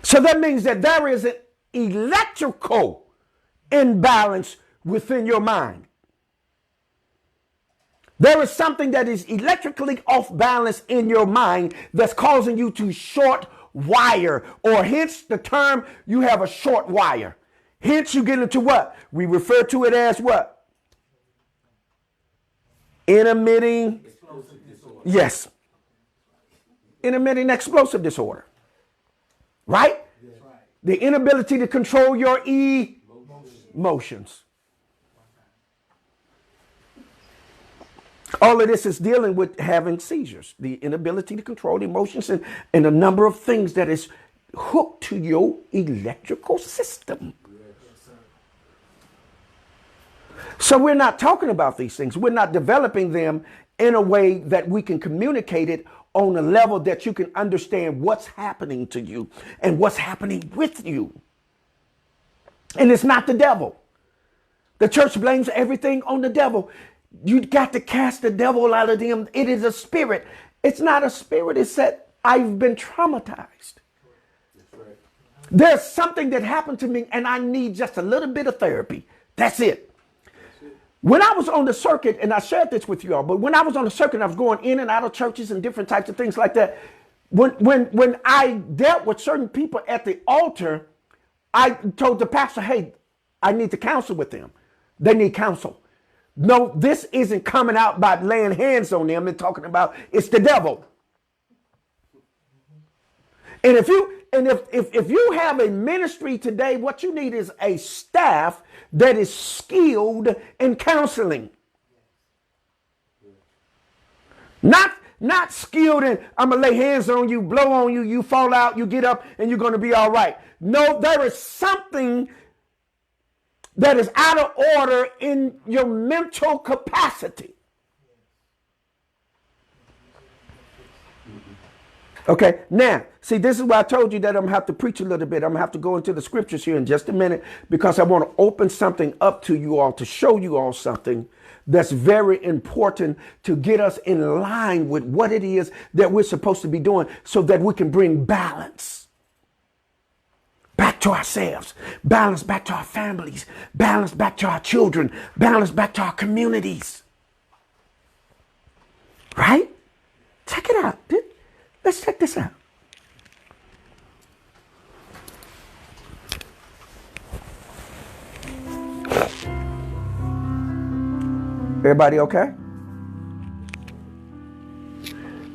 So that means that there is an electrical imbalance within your mind. There is something that is electrically off balance in your mind that's causing you to short wire, or hence the term you have a short wire. Hence you get into what? We refer to it as what? Intermitting. Yes. Intermittent explosive disorder. Right? The inability to control your emotions. All of this is dealing with having seizures, the inability to control emotions and a number of things that is hooked to your electrical system. So we're not talking about these things. We're not developing them in a way that we can communicate it on a level that you can understand what's happening to you and what's happening with you. And it's not the devil. The church blames everything on the devil. You got to cast the devil out of them. It is a spirit. It's not a spirit. It's that I've been traumatized. Right. There's something that happened to me and I need just a little bit of therapy. That's it. When I was on the circuit, and I shared this with you all, but when I was on the circuit, I was going in and out of churches and different types of things like that. When I dealt with certain people at the altar, I told the pastor, hey, I need to counsel with them. They need counsel. No, this isn't coming out by laying hands on them and talking about it's the devil. And if you have a ministry today, what you need is a staff that is skilled in counseling. Not skilled in, I'm going to lay hands on you, blow on you, you fall out, you get up, and you're going to be all right. No, there is something that is out of order in your mental capacity. Okay, now, see, this is why I told you that I'm going to have to preach a little bit. I'm going to have to go into the scriptures here in just a minute because I want to open something up to you all, to show you all something that's very important to get us in line with what it is that we're supposed to be doing so that we can bring balance back to ourselves, balance back to our families, balance back to our children, balance back to our communities. Right? Check it out. Let's check this out. Everybody okay?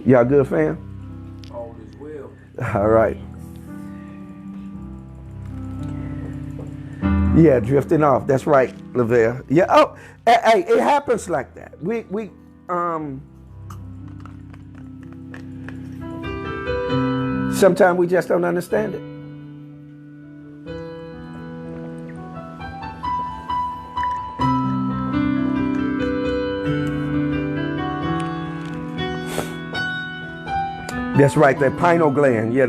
Y'all good, fam? All is well. All right. Yeah, drifting off. That's right, Lavelle. Yeah. Oh, hey, it happens like that. Sometimes we just don't understand it. That's right, that pineal gland. Yeah,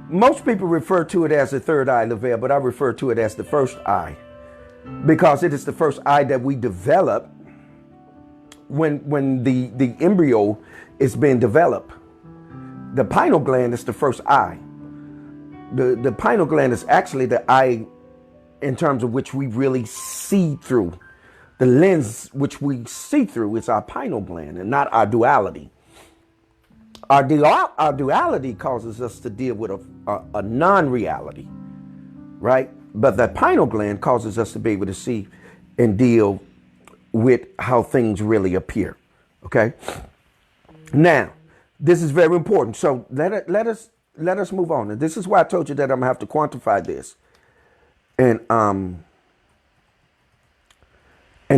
most people refer to it as the third eye, Lavelle, but I refer to it as the first eye because it is the first eye that we develop when the embryo is being developed. The pineal gland is the first eye. The pineal gland is actually the eye in terms of which we really see through. The lens which we see through is our pineal gland and not our duality. Our duality causes us to deal with a non-reality, right? But the pineal gland causes us to be able to see and deal with how things really appear, okay? Now, this is very important. So let us move on. And this is why I told you that I'm going to have to quantify this and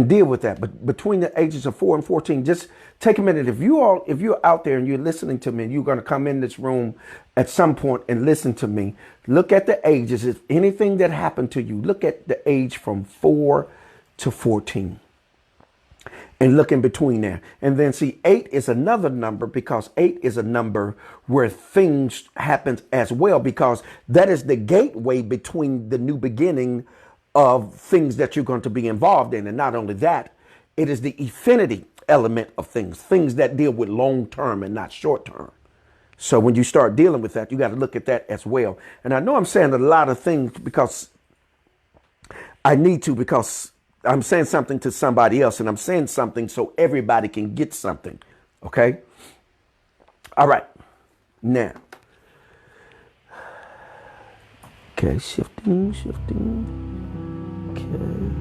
deal with that. But between the ages of 4 and 14, just take a minute. If you're out there and you're listening to me, and you're going to come in this room at some point and listen to me, look at the ages. If anything that happened to you, look at the age from 4 to 14. And look in between there. And then see, 8 is another number, because 8 is a number where things happen as well, because that is the gateway between the new beginning of things that you're going to be involved in. And not only that, it is the infinity element of things that deal with long term and not short term. So when you start dealing with that, you got to look at that as well. And I know I'm saying a lot of things because I need to, because I'm saying something to somebody else, and I'm saying something so everybody can get something. Okay. All right. Now. Okay. Shifting. Okay.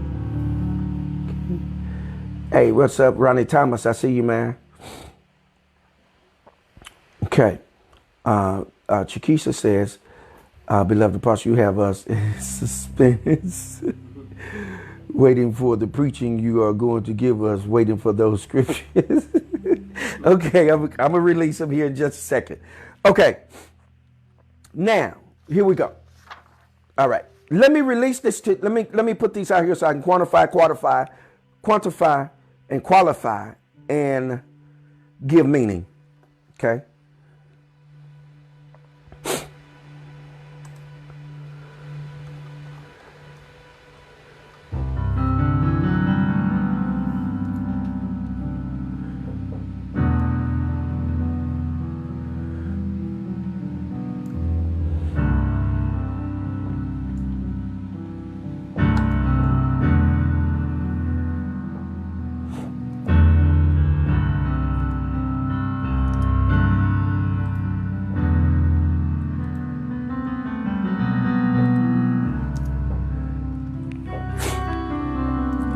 Hey, what's up, Ronnie Thomas? I see you, man. Okay. Chiquisha says, beloved apostle, you have us in suspense. Waiting for the preaching you are going to give us, waiting for those scriptures. Okay, I'm going to release them here in just a second. Okay, now, here we go. All right, let me release this. Let me put these out here so I can quantify, and qualify, and give meaning, okay?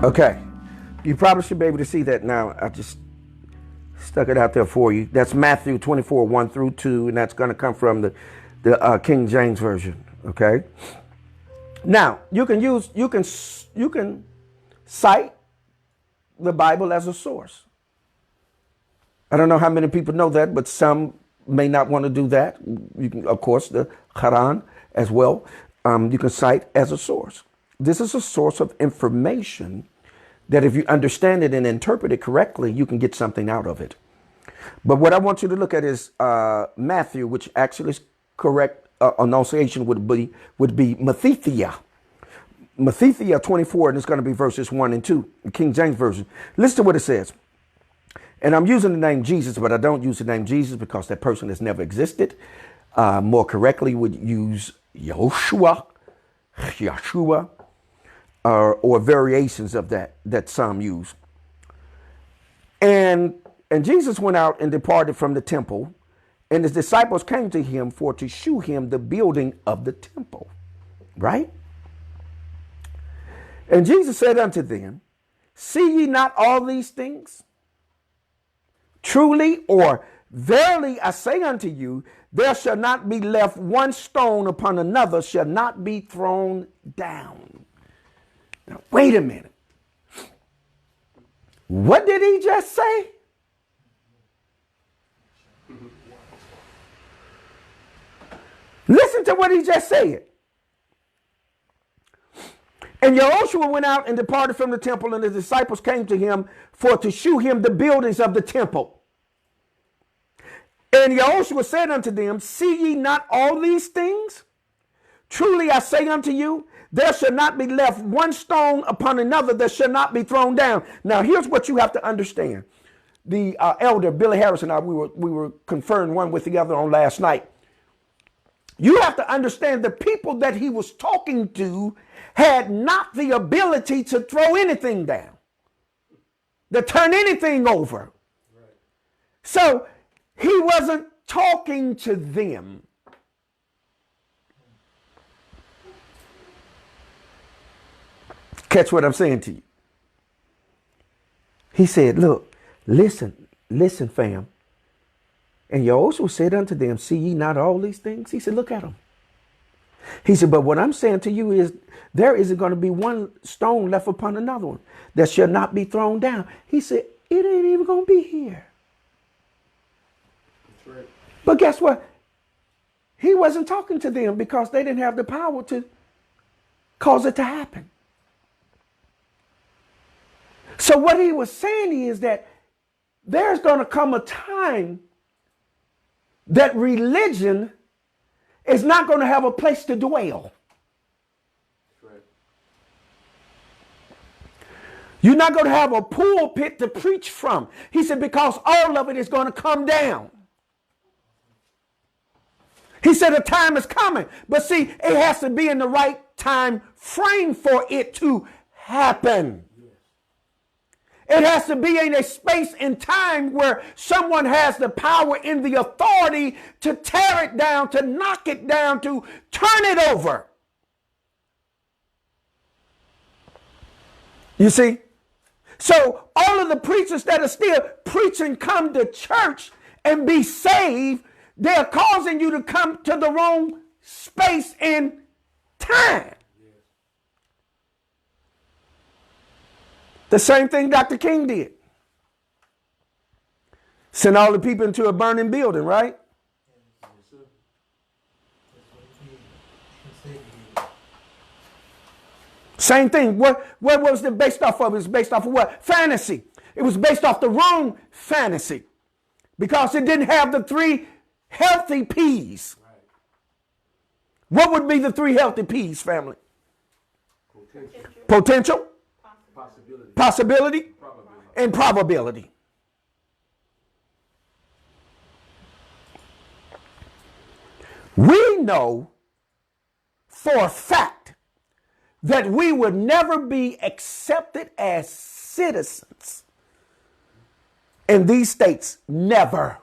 Okay, you probably should be able to see that now. I just stuck it out there for you. That's Matthew 24, 1 through 2, and that's going to come from the King James Version, okay? Now, you can cite the Bible as a source. I don't know how many people know that, but some may not want to do that. You can, of course, the Quran as well. You can cite as a source. This is a source of information that if you understand it and interpret it correctly, you can get something out of it. But what I want you to look at is Matthew, which actually is correct enunciation would be Mathethia. Mathethia 24, and it's going to be verses 1 and 2, the King James Version. Listen to what it says. And I'm using the name Jesus, but I don't use the name Jesus because that person has never existed. More correctly, would use Yeshua, or variations of that some use. And Jesus went out and departed from the temple, and his disciples came to him for to shew him the building of the temple. Right? And Jesus said unto them, see ye not all these things? Truly or verily I say unto you, there shall not be left one stone upon another, shall not be thrown down. Now, wait a minute. What did he just say? Listen to what he just said. And Yahushua went out and departed from the temple, and the disciples came to him for to shew him the buildings of the temple. And Yahushua said unto them, see ye not all these things? Truly I say unto you, there shall not be left one stone upon another that shall not be thrown down. Now, here's what you have to understand. The elder, Billy Harris, and I, we were conferring one with the other on last night. You have to understand the people that he was talking to had not the ability to throw anything down. to turn anything over. Right. So he wasn't talking to them. Catch what I'm saying to you. He said, look, listen, fam. And Yahushua said unto them, see ye not all these things? He said, look at them. He said, but what I'm saying to you is there isn't going to be one stone left upon another one that shall not be thrown down. He said, it ain't even going to be here. That's right. But guess what? He wasn't talking to them because they didn't have the power to cause it to happen. So what he was saying is that there's going to come a time that religion is not going to have a place to dwell. Right. You're not going to have a pulpit to preach from. He said, because all of it is going to come down. He said the time is coming. But see, it has to be in the right time frame for it to happen. It has to be in a space and time where someone has the power and the authority to tear it down, to knock it down, to turn it over. You see? So all of the preachers that are still preaching come to church and be saved, they're causing you to come to the wrong space and time. The same thing Dr. King did. Sent all the people into a burning building, right? Same thing. What was it based off of? It was based off of what? Fantasy. It was based off the wrong fantasy. Because it didn't have the three healthy P's. What would be the three healthy P's, family? Potential. Possibility and probability. We know for a fact that we would never be accepted as citizens in these states. Never.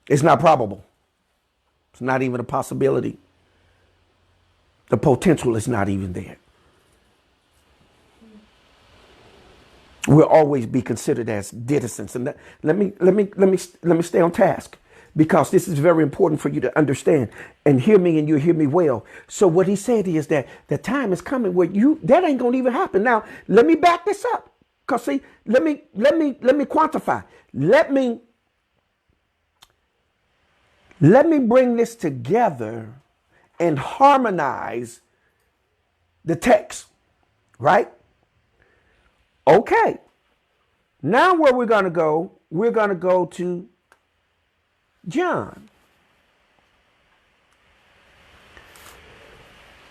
It's not probable. It's not even a possibility. The potential is not even there. We'll always be considered as citizens. And let me stay on task, because this is very important for you to understand and hear me, and you'll hear me well. So what he said is that the time is coming where that ain't gonna even happen. Now let me back this up, because see, let me quantify. Let me bring this together and harmonize the text, right? Okay, now where we're going to go to John.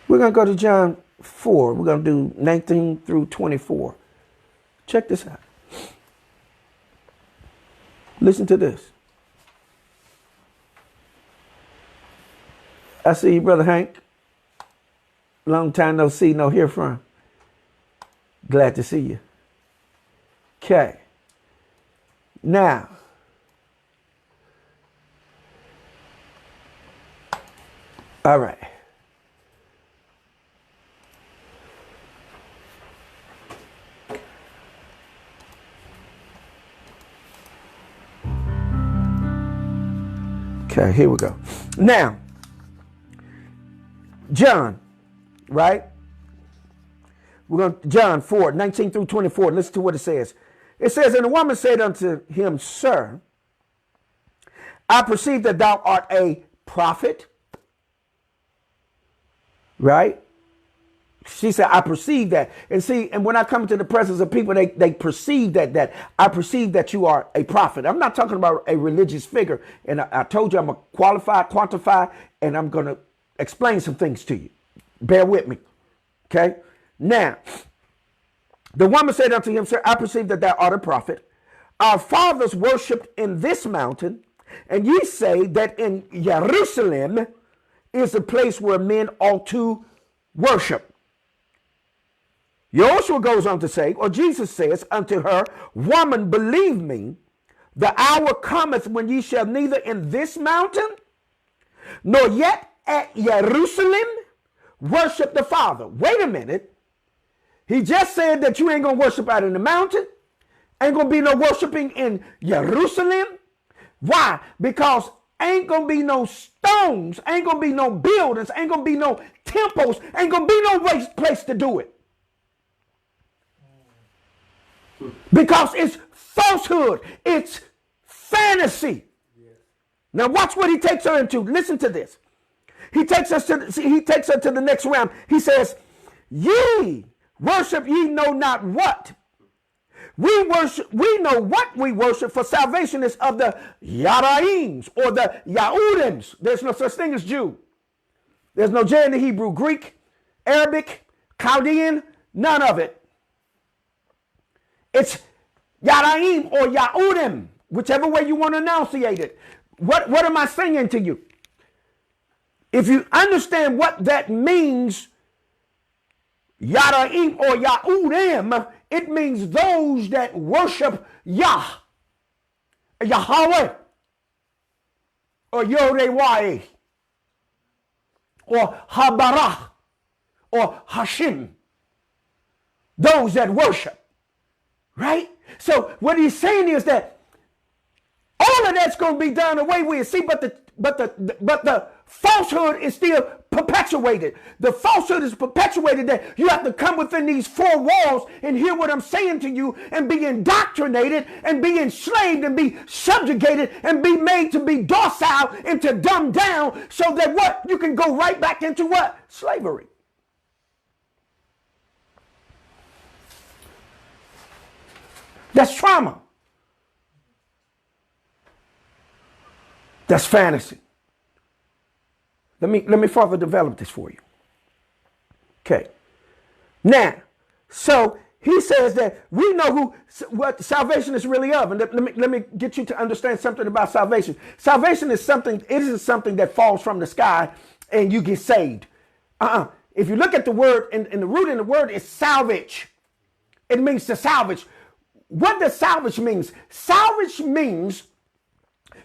We're going to go to John 4. We're going to do 19 through 24. Check this out. Listen to this. I see you, Brother Hank. Long time no see, no hear from. Glad to see you. Okay. Now, all right. Okay, here we go. Now, John, right? We're going to John 4, 19 through 24. Listen to what it says. It says, and the woman said unto him, Sir, I perceive that thou art a prophet. Right? She said, I perceive that. And see, and when I come into the presence of people, they perceive that I perceive that you are a prophet. I'm not talking about a religious figure. And I told you I'm going to quantify, and I'm going to explain some things to you. Bear with me. Okay? Now, the woman said unto him, Sir, I perceive that thou art a prophet. Our fathers worshipped in this mountain, and ye say that in Jerusalem is a place where men ought to worship. Joshua goes on to say, or Jesus says unto her, woman, believe me, the hour cometh when ye shall neither in this mountain, nor yet at Jerusalem worship the Father. Wait a minute. He just said that you ain't going to worship out in the mountain. Ain't going to be no worshiping in Jerusalem. Why? Because ain't going to be no stones. Ain't going to be no buildings. Ain't going to be no temples. Ain't going to be no place to do it. Because it's falsehood. It's fantasy. Now watch what he takes her into. Listen to this. He takes her to the next round. He says, ye worship ye know not what. We know what we worship, for salvation is of the Yaraims or the Yahudims. There's no such thing as Jew. There's no J in the Hebrew, Greek, Arabic, Chaldean, none of it. It's Yaraim or Yahudim, whichever way you want to enunciate it. What am I saying to you? If you understand what that means, Yaraim or Yahudim, it means those that worship Yah, Yahweh, or Yorewai, or Habarah, or Hashim. Those that worship, right? So what he's saying is that all of that's going to be done away with. See, but the falsehood is still perpetuated. The falsehood is perpetuated that you have to come within these four walls and hear what I'm saying to you and be indoctrinated and be enslaved and be subjugated and be made to be docile and to dumb down so that what? You can go right back into what? Slavery. That's trauma. That's fantasy. Let me further develop this for you. Okay. Now, so he says that we know what salvation is really of. And let me get you to understand something about salvation. Salvation is something, it isn't something that falls from the sky and you get saved. If you look at the word, and the root in the word is salvage. It means to salvage. What does salvage mean? Salvage means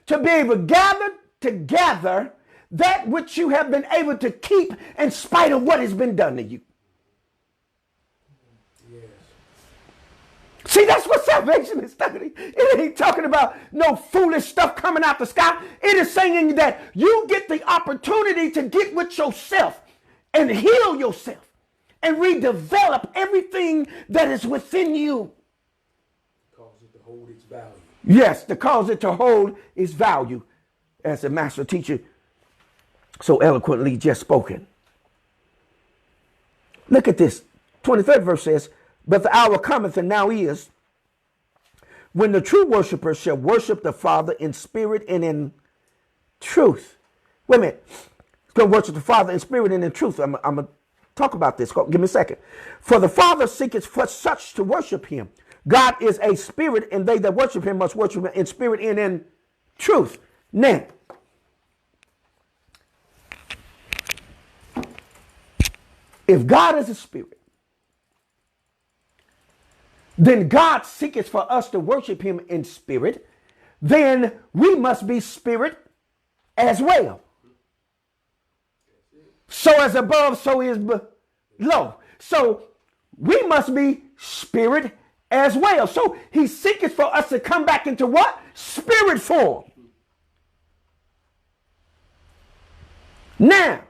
to be able to gather together that which you have been able to keep in spite of what has been done to you. Yes. See, that's what salvation is. It ain't talking about no foolish stuff coming out the sky. It is saying that you get the opportunity to get with yourself and heal yourself and redevelop everything that is within you. Cause it to hold its value. Yes, to cause it to hold its value, as the master teacher so eloquently just spoken. Look at this. 23rd verse says, but the hour cometh, and now is, when the true worshipers shall worship the Father in spirit and in truth. Wait a minute. It's going to worship the Father in spirit and in truth. I'm going to talk about this. Give me a second. For the Father seeketh for such to worship him. God is a spirit, and they that worship him must worship him in spirit and in truth. Now, if God is a spirit, then God seeketh for us to worship him in spirit, then we must be spirit as well. So as above, so is below. So we must be spirit as well. So he seeketh for us to come back into what? Spirit form. Now,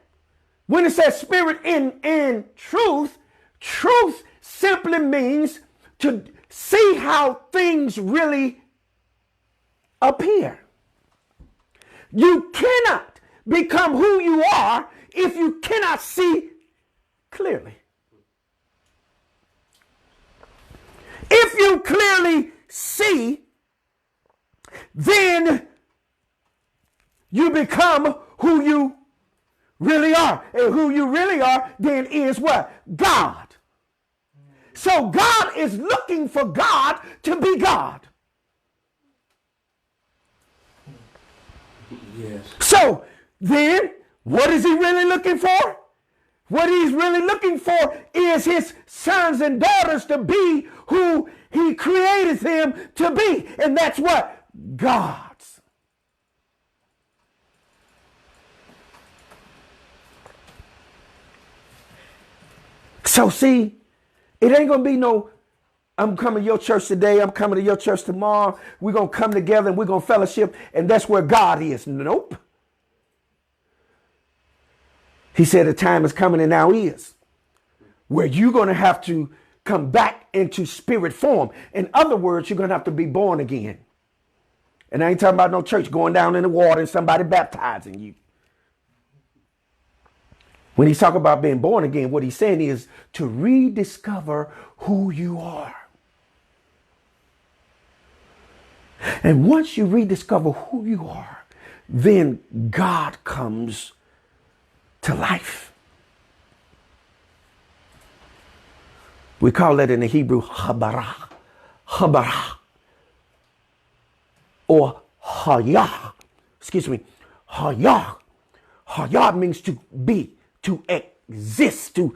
when it says spirit in truth, truth simply means to see how things really appear. You cannot become who you are if you cannot see clearly. If you clearly see, then you become who you really are. And who you really are then is what? God. So God is looking for God to be God. Yes. So then, what is he really looking for? What he's really looking for is his sons and daughters to be who he created them to be. And that's what? God's. So see, it ain't going to be no, I'm coming to your church today, I'm coming to your church tomorrow. We're going to come together and we're going to fellowship, and that's where God is. Nope. He said the time is coming, and now is, where you're going to have to come back into spirit form. In other words, you're going to have to be born again. And I ain't talking about no church going down in the water and somebody baptizing you. When he's talking about being born again, what he's saying is to rediscover who you are. And once you rediscover who you are, then God comes to life. We call that in the Hebrew habarah, habarah, or hayah. Excuse me, hayah. Hayah means to be, to exist, to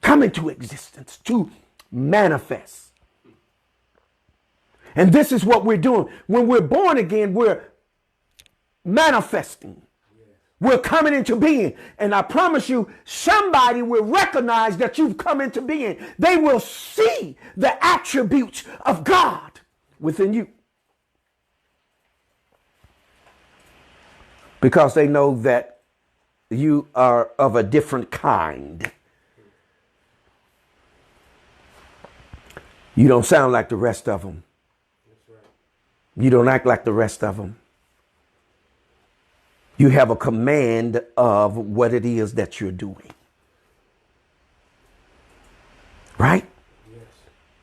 come into existence, to manifest. And this is what we're doing. When we're born again, we're manifesting. We're coming into being. And I promise you, somebody will recognize that you've come into being. They will see the attributes of God within you. Because they know that you are of a different kind. You don't sound like the rest of them. That's right. You don't act like the rest of them. You have a command of what it is that you're doing. Right? Yes.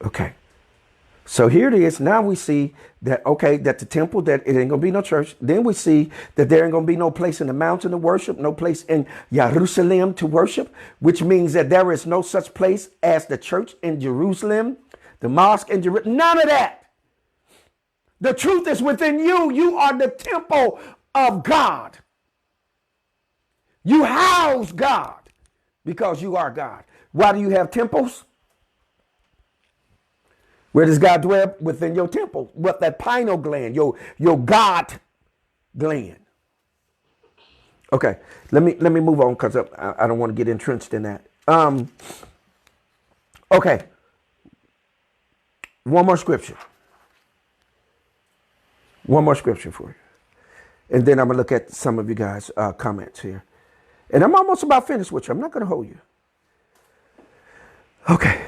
Okay. So here it is. Now we see that, okay, that the temple, that it ain't going to be no church. Then we see that there ain't going to be no place in the mountain to worship, no place in Jerusalem to worship, which means that there is no such place as the church in Jerusalem, the mosque in Jerusalem, none of that. The truth is within you. You are the temple of God. You house God because you are God. Why do you have temples? Where does God dwell? Within your temple. What, that pineal gland, your God gland. Okay, let me move on because I don't want to get entrenched in that. Okay, one more scripture. One more scripture for you. And then I'm going to look at some of you guys' comments here. And I'm almost about finished with you. I'm not going to hold you. Okay.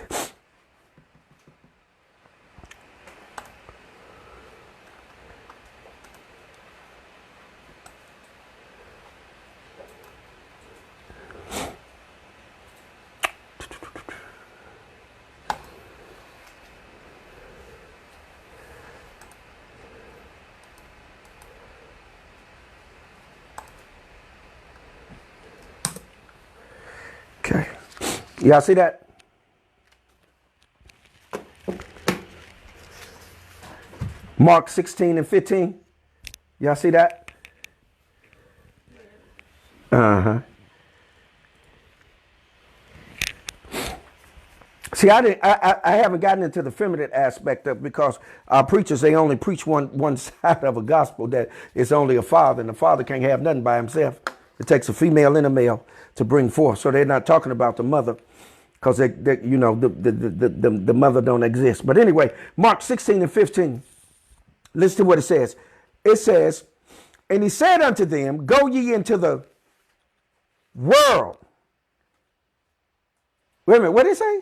Okay. Y'all see that? Mark 16 and 15. Y'all see that? Uh-huh. See, I haven't gotten into the feminine aspect of, because our preachers, they only preach one side of a gospel, that it's only a father, and the father can't have nothing by himself. It takes a female and a male to bring forth. So they're not talking about the mother, because the mother don't exist. But anyway, Mark 16 and 15. Listen to what it says. It says, and he said unto them, go ye into the world. Wait a minute, what did it say?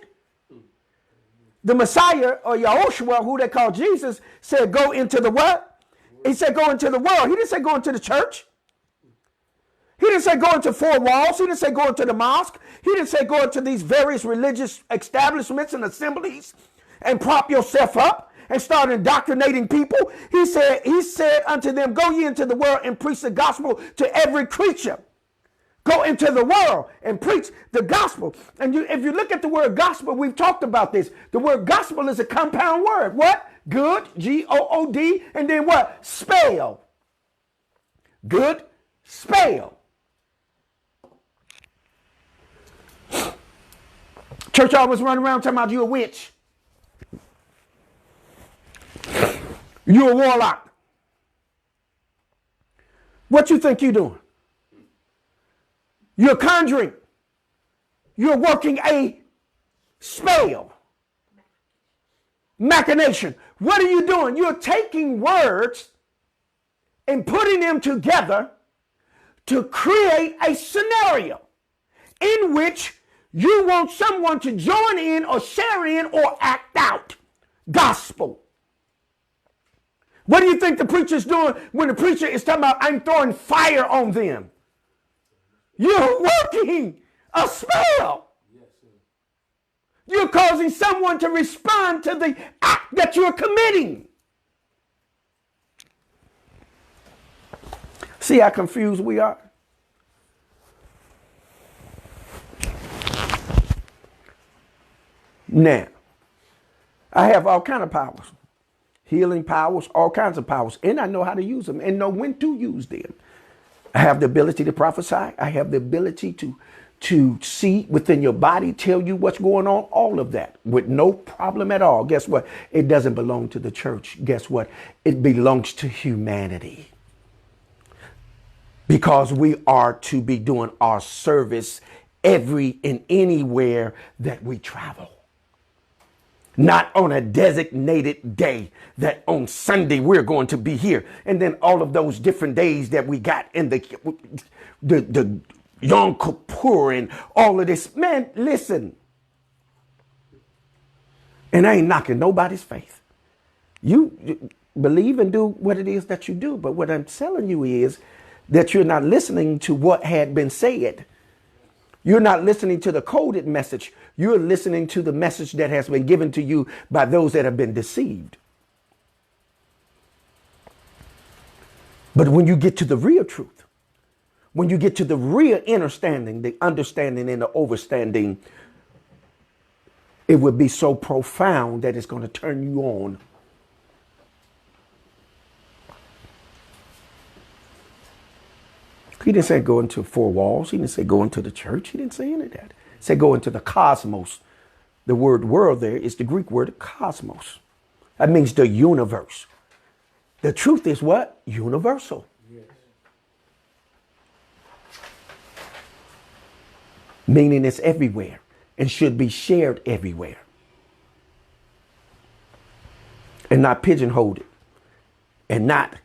The Messiah, or Yahushua, who they call Jesus, said go into the what? He said go into the world. He didn't say go into the church. He didn't say go into four walls. He didn't say go into the mosque. He didn't say go into these various religious establishments and assemblies and prop yourself up and start indoctrinating people. He said unto them, go ye into the world and preach the gospel to every creature. Go into the world and preach the gospel. And if you look at the word gospel, we've talked about this. The word gospel is a compound word. What? Good, G-O-O-D, and then what? Spell. Good, spell. Church always run around talking about you a witch. You a warlock. What you think you doing? You're conjuring. You're working a spell. Machination. What are you doing? You're taking words and putting them together to create a scenario in which you want someone to join in or share in or act out. Gospel. What do you think the preacher's doing when the preacher is talking about, I'm throwing fire on them? You're working a spell. Yes, sir. You're causing someone to respond to the act that you're committing. See how confused we are? Now, I have all kinds of powers. Healing powers, all kinds of powers. And I know how to use them and know when to use them. I have the ability to prophesy. I have the ability to see within your body, tell you what's going on, all of that with no problem at all. Guess what? It doesn't belong to the church. Guess what? It belongs to humanity. Because we are to be doing our service every and anywhere that we travel. Not on a designated day that on Sunday we're going to be here. And then all of those different days that we got in the Yom Kippur and all of this. Man, listen. And I ain't knocking nobody's faith. You believe and do what it is that you do. But what I'm telling you is that you're not listening to what had been said. You're not listening to the coded message. You're listening to the message that has been given to you by those that have been deceived. But when you get to the real truth, when you get to the real understanding and the overstanding, it would be so profound that it's going to turn you on. He didn't say go into four walls. He didn't say go into the church. He didn't say any of that. He said go into the cosmos. The word world there is the Greek word cosmos. That means the universe. The truth is what? Universal. Yes. Meaning it's everywhere and should be shared everywhere. And not pigeonholed it. And not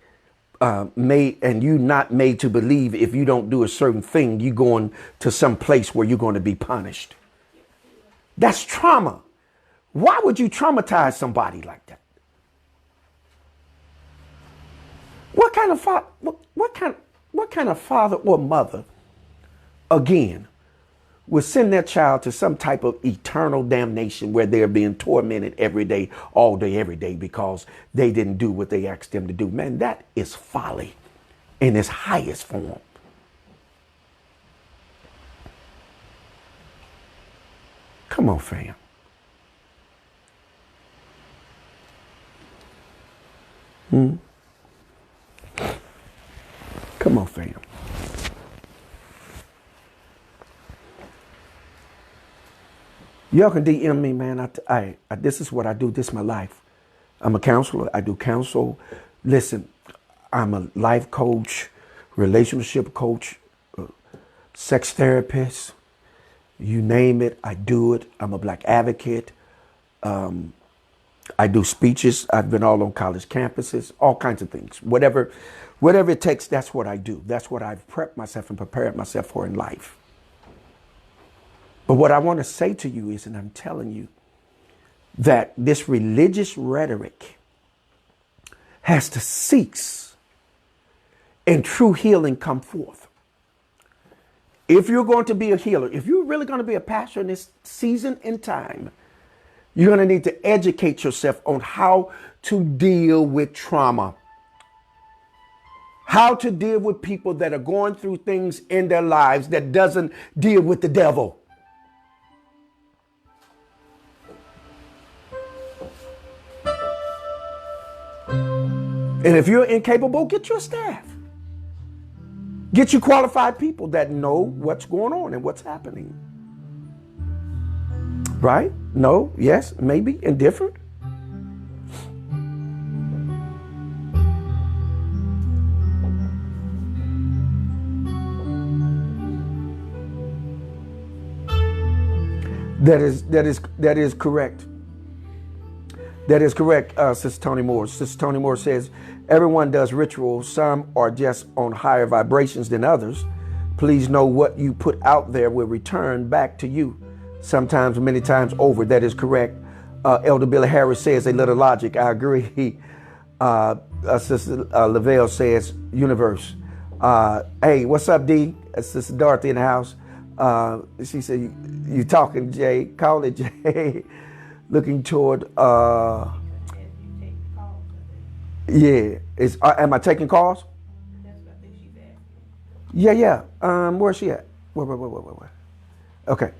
not made to believe if you don't do a certain thing, you're going to some place where you're going to be punished. That's trauma. Why would you traumatize somebody like that? What kind of father or mother, again, would send their child to some type of eternal damnation where they're being tormented every day, all day, every day, because they didn't do what they asked them to do? Man, that is folly in its highest form. Come on, fam. Come on, fam. Y'all can DM me, man. This is what I do. This is my life. I'm a counselor. I do counsel. Listen, I'm a life coach, relationship coach, sex therapist. You name it, I do it. I'm a black advocate. I do speeches. I've been all on college campuses, all kinds of things. Whatever it takes, that's what I do. That's what I've prepped myself and prepared myself for in life. But what I want to say to you is, and I'm telling you, that this religious rhetoric has to cease and true healing come forth. If you're going to be a healer, if you're really going to be a pastor in this season in time, you're going to need to educate yourself on how to deal with trauma. How to deal with people that are going through things in their lives that doesn't deal with the devil. And if you're incapable, get your staff. Get you qualified people that know what's going on and what's happening. Right? No, yes, maybe, indifferent. That is correct. That is correct, Sister Tony Moore. Sister Tony Moore says, everyone does rituals. Some are just on higher vibrations than others. Please know what you put out there will return back to you. Sometimes, many times over. That is correct. Elder Billy Harris says, a little logic. I agree. Sister Lavelle says, universe. Hey, what's up, D? Sister Dorothy in the house. She said, you talking, Jay? Call it, Jay. Looking toward, yeah. Am I taking calls? That's what I think she's at. Yeah. Where's she at? Where? Okay.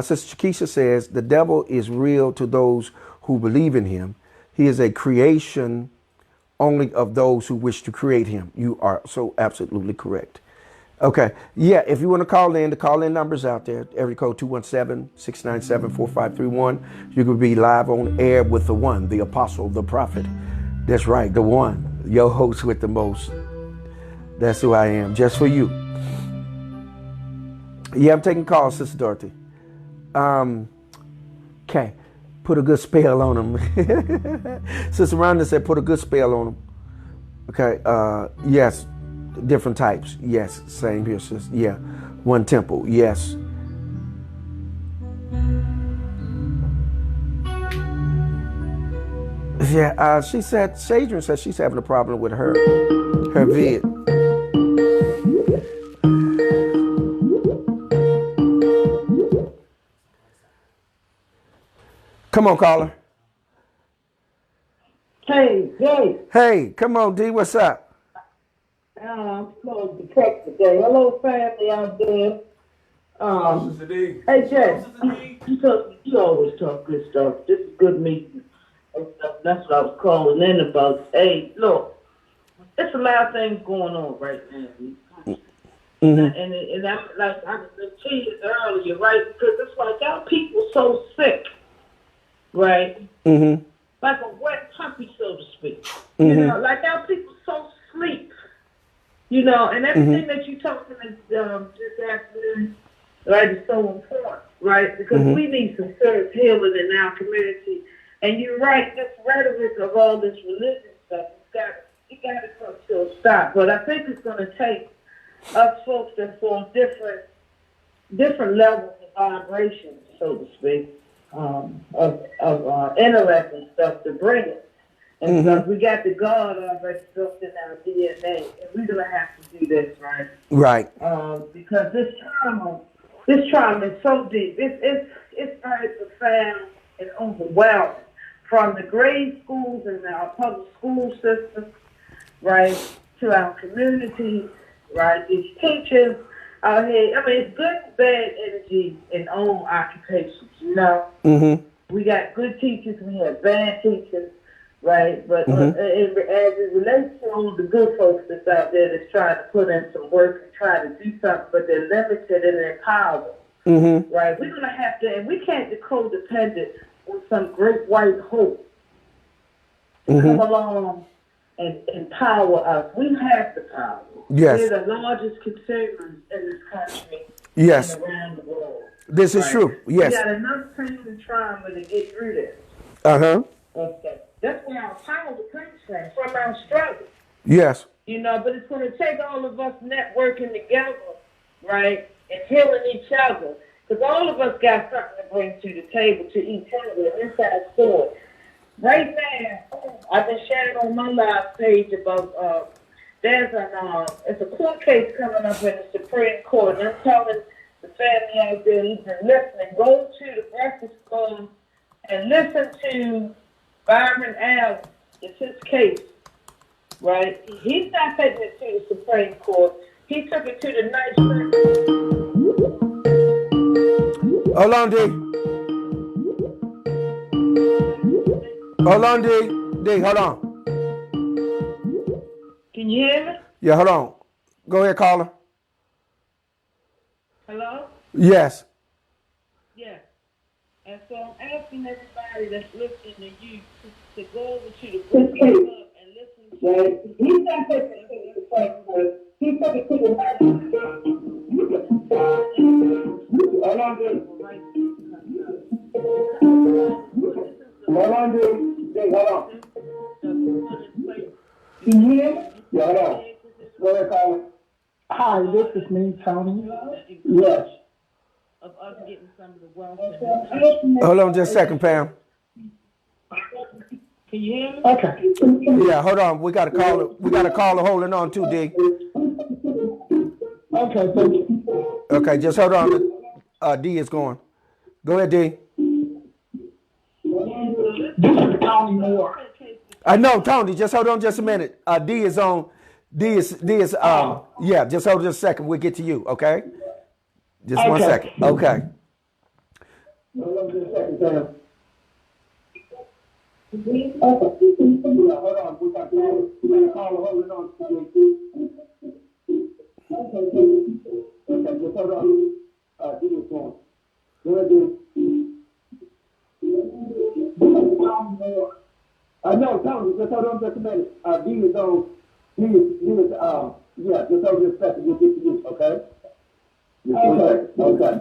Sister Shakisha says, the devil is real to those who believe in him. He is a creation only of those who wish to create him. You are so absolutely correct. Okay. Yeah, if you want to call in, the call-in number's out there. Area code 217-697-4531. You could be live on air with the one, the apostle, the prophet. That's right, the one, your host with the most. That's who I am, just for you. Yeah, I'm taking calls, Sister Dorothy. Okay. Put a good spell on them. Sister Rhonda said, put a good spell on them. Okay. Yes. Different types. Yes. Same here, sis. Yeah. One temple. Yes. Yeah. She said, Shadron said she's having a problem with her vid. Come on, caller. Hey, Jay. Hey, come on, D. What's up? I'm supposed to text today. Hello, family out there. Hey, Jay. You always talk good stuff. This is good meeting and stuff. That's what I was calling in about. Hey, look, there's a lot of things going on right now. Mm-hmm. And I'm like I was saying earlier, right? Because it's like our people so sick, right? Mm-hmm. Like a wet puppy, so to speak. Mm-hmm. You know, like our people so sleep. You know, and everything that you talked to this afternoon, right, is so important, right? Because we need some serious healing in our community. And you're right, this rhetoric of all this religious stuff, you got to come to a stop. But I think it's going to take us folks that form different levels of vibration, so to speak, of intellect and stuff to bring it. And stuff. We got the God already built in our DNA, and we're gonna have to do this, right? Right. Because this trauma is so deep. It's very profound and overwhelming. From the grade schools and our public school system, right, to our communities, right? These teachers out here. I mean, it's good and bad energy in all occupations. You know, we got good teachers, we have bad teachers. Right, but as it relates to all the good folks that's out there that's trying to put in some work and try to do something, but they're limited in their power. Right, we're gonna have to, and we can't be codependent on some great white hope to come along and empower us. We have the power. Yes, we're the largest consumers in this country. Yes, and around the world. This is true. Yes, we got enough pain and trauma to get through this. Okay. That's where our power comes from our struggle. Yes. You know, but it's going to take all of us networking together, right, and healing each other. Because all of us got something to bring to the table to each other, and this our story. Right now, I've been sharing on my live page about, it's a court case coming up in the Supreme Court, and I'm telling the family out there who's been listening, go to the Breakfast Club and listen to Byron Allen. It's his case, right? He's not taking it to the Supreme Court. He took it to the Ninth Circuit. Hold on, D. Hold on, D. D, hold on. Can you hear me? Yeah, hold on. Go ahead, caller. Hello? Yes. Yeah. And so I'm asking everybody that's listening to you to go over to the book club and listen to it. He's not taking it to the place where he's taking it to the hold on, dude. Hold on, dude. Hold on. Can you hear me? Yeah, hold on. Go ahead, Colin. Hi, this is me, Tony. Yes. Of us getting some of the wealth. Hold on just a second, Pam. Can you hear me? Okay. Yeah, hold on. We got a caller. We got a caller holding on too, D. Okay, thank you. Okay, just hold on. D is going. Go ahead, D. This is Tony Moore. I know, Tony. Just hold on just a minute. D is on. D is yeah. Just hold just a second. We'll get to you. Okay. Just 1 second. Okay. Hold on just a second, Sam. Hold on. We got a caller holding on to okay, just hold on. D is going. Go ahead, D. No, Tony, just hold on just a minute. D is on. D is yeah, just hold just a second. We'll get to you, okay? Okay.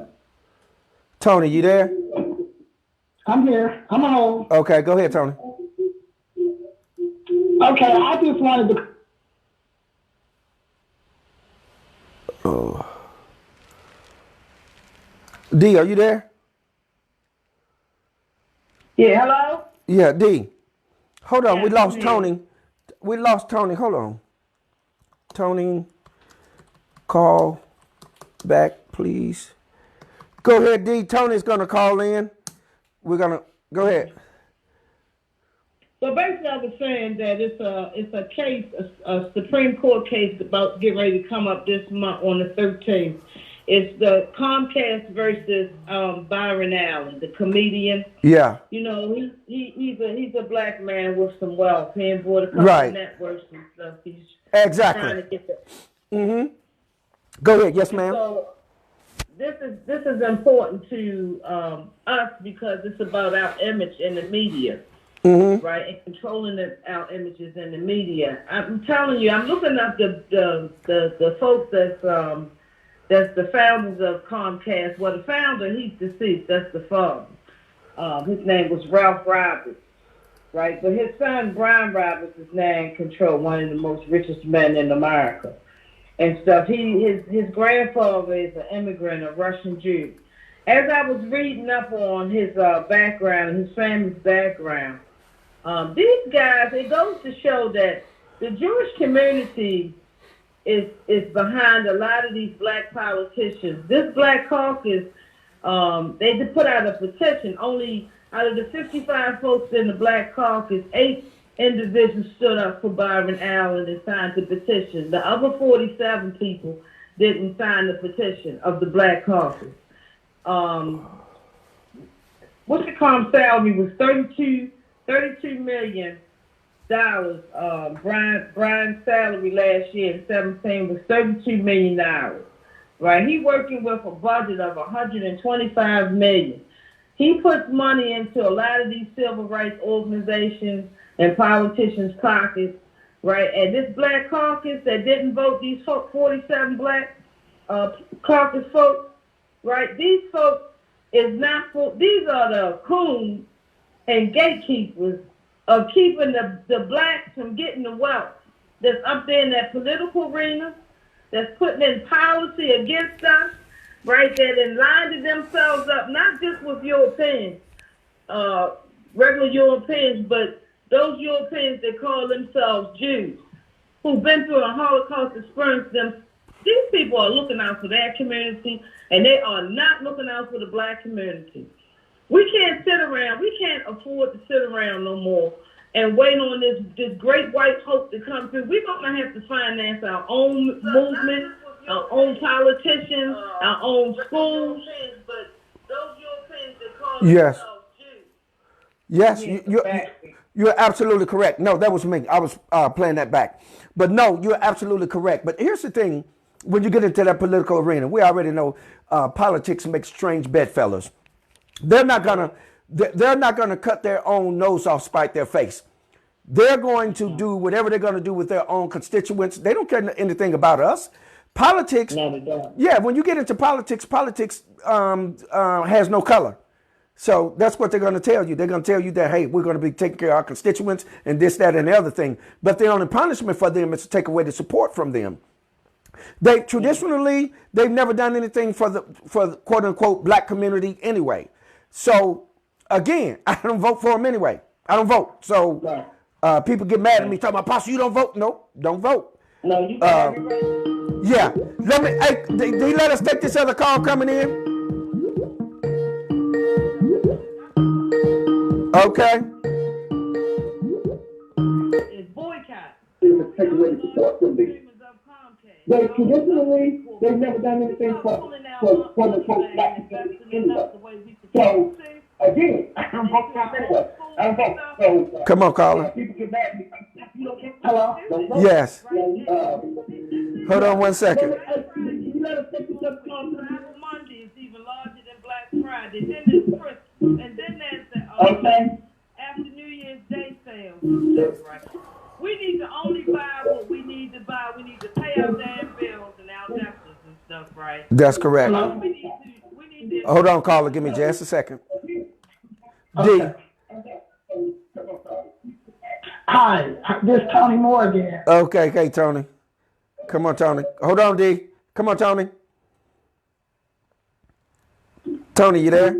Tony, you there? I'm here. I'm on hold. Okay, go ahead, Tony. Okay, I just wanted to. Oh. D, are you there? Yeah, hello? Yeah, D. Hold on, Yeah, we lost I'm here. Tony. We lost Tony. Hold on. Tony, call back, please. Go ahead, D. Tony's gonna call in. We're gonna go ahead. So basically, I was saying that it's a case, a Supreme Court case about getting ready to come up this month on the 13th. It's the Comcast versus Byron Allen, the comedian. Yeah. You know, he's a black man with some wealth. He bought a couple Right. of networks and stuff. He's Exactly. trying to get the. Mm-hmm. Go ahead. Yes, ma'am. So this is important to us because it's about our image in the media. Mm-hmm. Right, and controlling our images in the media. I'm telling you, I'm looking up the folks that's the founders of Comcast. Well, the founder, he's deceased. That's the father. His name was Ralph Roberts, right? But his son Brian Roberts is now in control, one of the most richest men in America, and stuff. His grandfather is an immigrant, a Russian Jew. As I was reading up on his background, his family's background. These guys, it goes to show that the Jewish community is behind a lot of these black politicians. This Black Caucus, they did put out a petition. Only out of the 55 folks in the Black Caucus, 8 individuals stood up for Byron Allen and signed the petition. The other 47 people didn't sign the petition of the Black Caucus. What's-it-called salary was $32 million. Brian's salary last year in 17 was $32 million. Right? He working with a budget of $125 million. He puts money into a lot of these civil rights organizations and politicians' pockets. Right? And this Black Caucus that didn't vote, these 47 Black Caucus folks, right? These folks is not for, these are the coons and gatekeepers of keeping the blacks from getting the wealth that's up there in that political arena, that's putting in policy against us, right? That then lined themselves up, not just with Europeans, regular Europeans, but those Europeans that call themselves Jews, who've been through a Holocaust experience. These people are looking out for their community, and they are not looking out for the black community. We can't sit around. We can't afford to sit around no more and wait on this great white hope to come through. We're going to have to finance our own movement, our own politicians, our own schools. But those Europeans that call Yes. themselves Jews. Yes, you're absolutely correct. No, that was me. I was playing that back. But no, you're absolutely correct. But here's the thing. when you get into that political arena, we already know politics makes strange bedfellows. They're not gonna cut their own nose off, spite their face. They're going to do whatever they're going to do with their own constituents. They don't care anything about us. Politics, No, they don't. yeah, when you get into politics, has no color. So that's what they're going to tell you. They're going to tell you that, hey, we're going to be taking care of our constituents and this, that, and the other thing. But the only punishment for them is to take away the support from them. They've never done anything for the quote unquote black community anyway. So again, I don't vote for them anyway. I don't vote. So people get mad at me talking about, Pastor, you don't vote. No, don't vote. No, you got it right. Yeah. They let us take this other call coming in. Okay. It's boycott. Take away the support from them. They traditionally, they've never done anything for the black community anyway. So, again, I don't vote for them anyway. I don't vote. So, come on, caller. people get mad at me. Hello? Yes. Hold on one second. You let us take this up Black Monday is even larger than Black Friday. Then there's Christmas. And then there's the after New Year's Day sales. Right. We need to only buy what we need to buy. We need to pay our damn bills and our deficits and stuff, right? That's correct. We need to Hold on, caller. Give me just a second. D. Hi, this is Tony Moore again. Okay, Tony. Come on, Tony. Hold on, D. Come on, Tony. Tony, you there?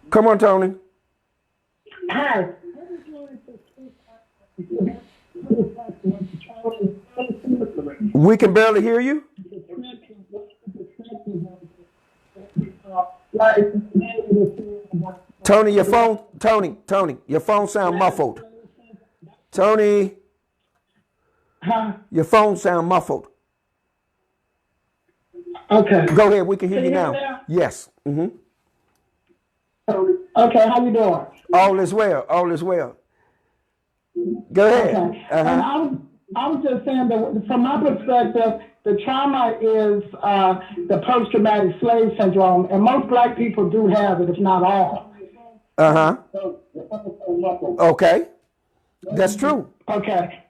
Come on, Tony. Hi. We can barely hear you. Tony, your phone sound muffled. Tony, your phone sound muffled. Okay. Go ahead, we can hear you now. now? Yes. Mm-hmm. Okay, how you doing? All is well. Go ahead. Okay. And I was just saying that from my perspective, the trauma is the post-traumatic slave syndrome, and most black people do have it, if not all. Okay. That's true. Okay.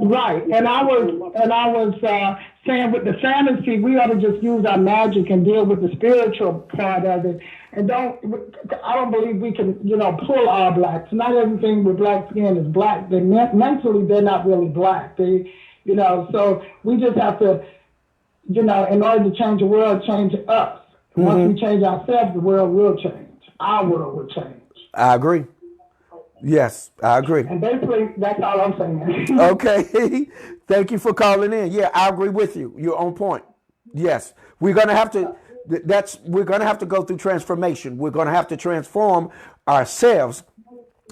Right. And I was saying with the fantasy, we ought to just use our magic and deal with the spiritual part of it. And I don't believe we can, pull all blacks. Not everything with black skin is black. Mentally, they're not really black. So we just have to, in order to change the world, change us. Mm-hmm. Once we change ourselves, the world will change. Our world will change. I agree. Yes, I agree. And basically, that's all I'm saying. Okay. Thank you for calling in. Yeah, I agree with you. You're on point. Yes. We're going to have to go through transformation. We're going to have to transform ourselves.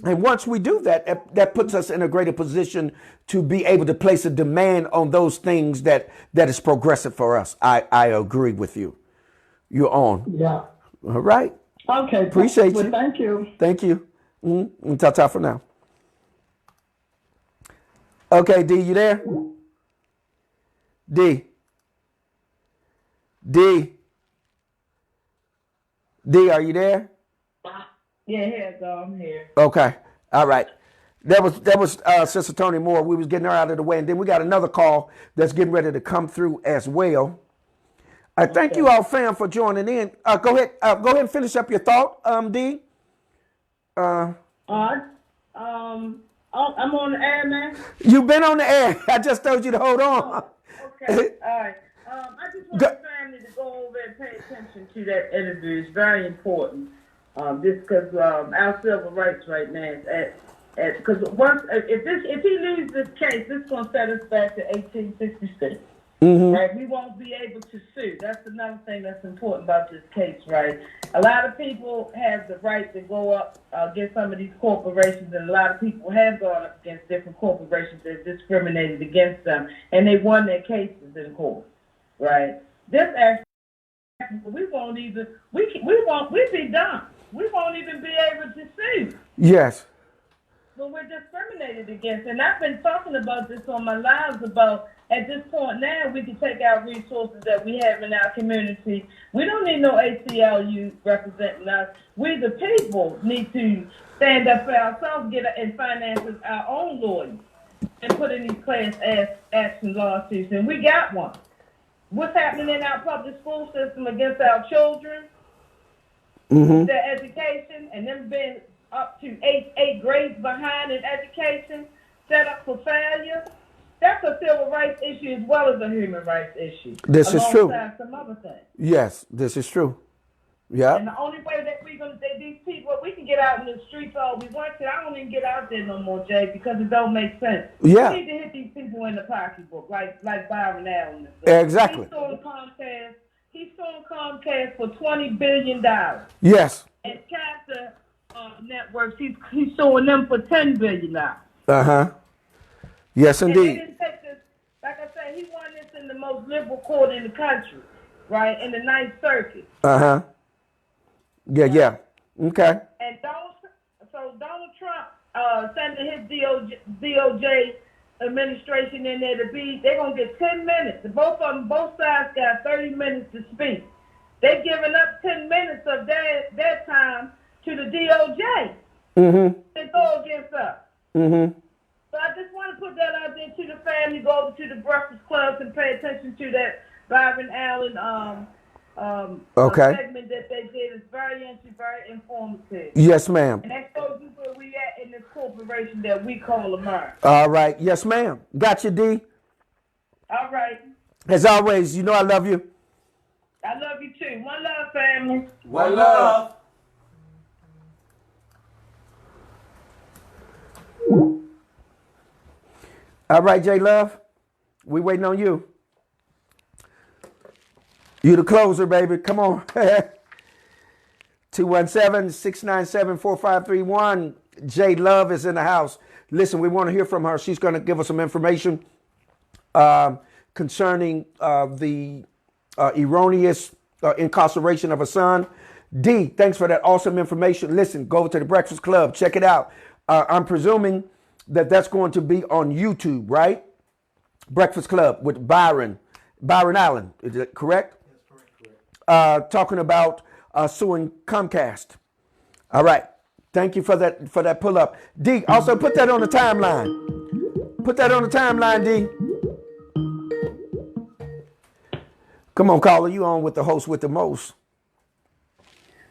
And once we do that, that puts us in a greater position to be able to place a demand on those things that is progressive for us. I agree with you. You're on. Yeah. All right. Okay. Appreciate you. Thank you. Thank you. Ta-ta for now. Okay, D, you there? D, are you there? Yeah, here I go. I'm here. Okay. All right. That was Sister Tony Moore. We was getting her out of the way, and then we got another call that's getting ready to come through as well. I thank you all, fam, for joining in. Go ahead and finish up your thought, D. I'm on the air now. You've been on the air. I just told you to hold on. Okay, all right. I just want the family to go over and pay attention to that interview. It's very important. Just because our civil rights right now is because if he loses this case, this is going to set us back to 1866. Mm-hmm. Right, we won't be able to sue. That's another thing that's important about this case, right? A lot of people have the right to go up against some of these corporations, and a lot of people have gone up against different corporations that discriminated against them, and they won their cases in court, right? This actually, we'd be done. We won't even be able to sue. Yes. when we're discriminated against. And I've been talking about this on my lives about at this point now we can take our resources that we have in our community. We don't need no ACLU representing us. We the people need to stand up for ourselves, and finance our own lawyers and put in these class action lawsuits. And we got one. What's happening in our public school system against our children, their education, and them being up to eight grades behind in education, set up for failure. That's a civil rights issue as well as a human rights issue. This is true. Alongside some other things. Yes, this is true. Yeah. And the only way that we're going to say these people, we can get out in the streets all we want to. I don't even get out there no more, Jay, because it don't make sense. Yeah. We need to hit these people in the pocketbook, like Byron Allen. Exactly. He's suing Comcast for $20 billion. Yes. And Capita Networks, he's suing them for $10 billion. Uh-huh. Yes, indeed. And they didn't take this, like I said, he won this in the most liberal court in the country, right, in the Ninth Circuit. Uh-huh. Yeah. Okay. And Donald Trump sending his DOJ administration in there they're going to get 10 minutes. Both sides got 30 minutes to speak. They're giving up 10 minutes of their time to the DOJ to go against us. So I just want to put that out there to the family, go over to the Breakfast Clubs and pay attention to that Byron Allen segment that they did. It's very interesting, very informative. Yes, ma'am. And that shows you where we at in this corporation that we call America. All right. Yes, ma'am. Got you, D. All right. As always, you know I love you. I love you too. One love, family. One love. All right, J Love. We waiting on you. You the closer, baby. Come on. 217-697-4531. J Love is in the house. Listen, we want to hear from her. She's going to give us some information concerning the erroneous incarceration of her son. D, thanks for that awesome information. Listen, go over to the Breakfast Club. Check it out. I'm presuming that's going to be on YouTube, right? Breakfast Club with Byron Allen. Is it correct? That's correct. Talking about suing Comcast. All right. Thank you for that pull up. D, also put that on the timeline. Put that on the timeline, D. Come on, caller. You on with the host with the most.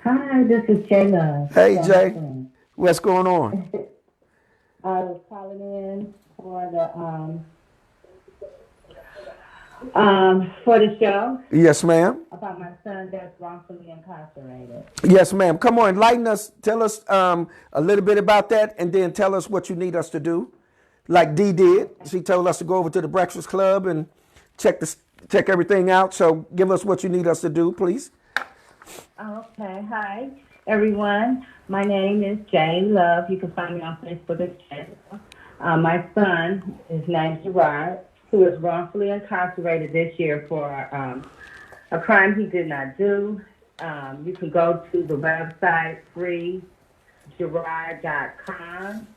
Hi, this is Jay Love. Hey, Jay. What's going on? I was calling in for the show. Yes, ma'am. About my son that's wrongfully incarcerated. Yes, ma'am. Come on, enlighten us. Tell us a little bit about that, and then tell us what you need us to do. Like Dee did. She told us to go over to the Breakfast Club and check everything out. So give us what you need us to do, please. Okay. Hi, everyone. My name is Jay Love. You can find me on Facebook as Jay Love. My son is named Gerard, who is wrongfully incarcerated this year for a crime he did not do. You can go to the website freegerard.com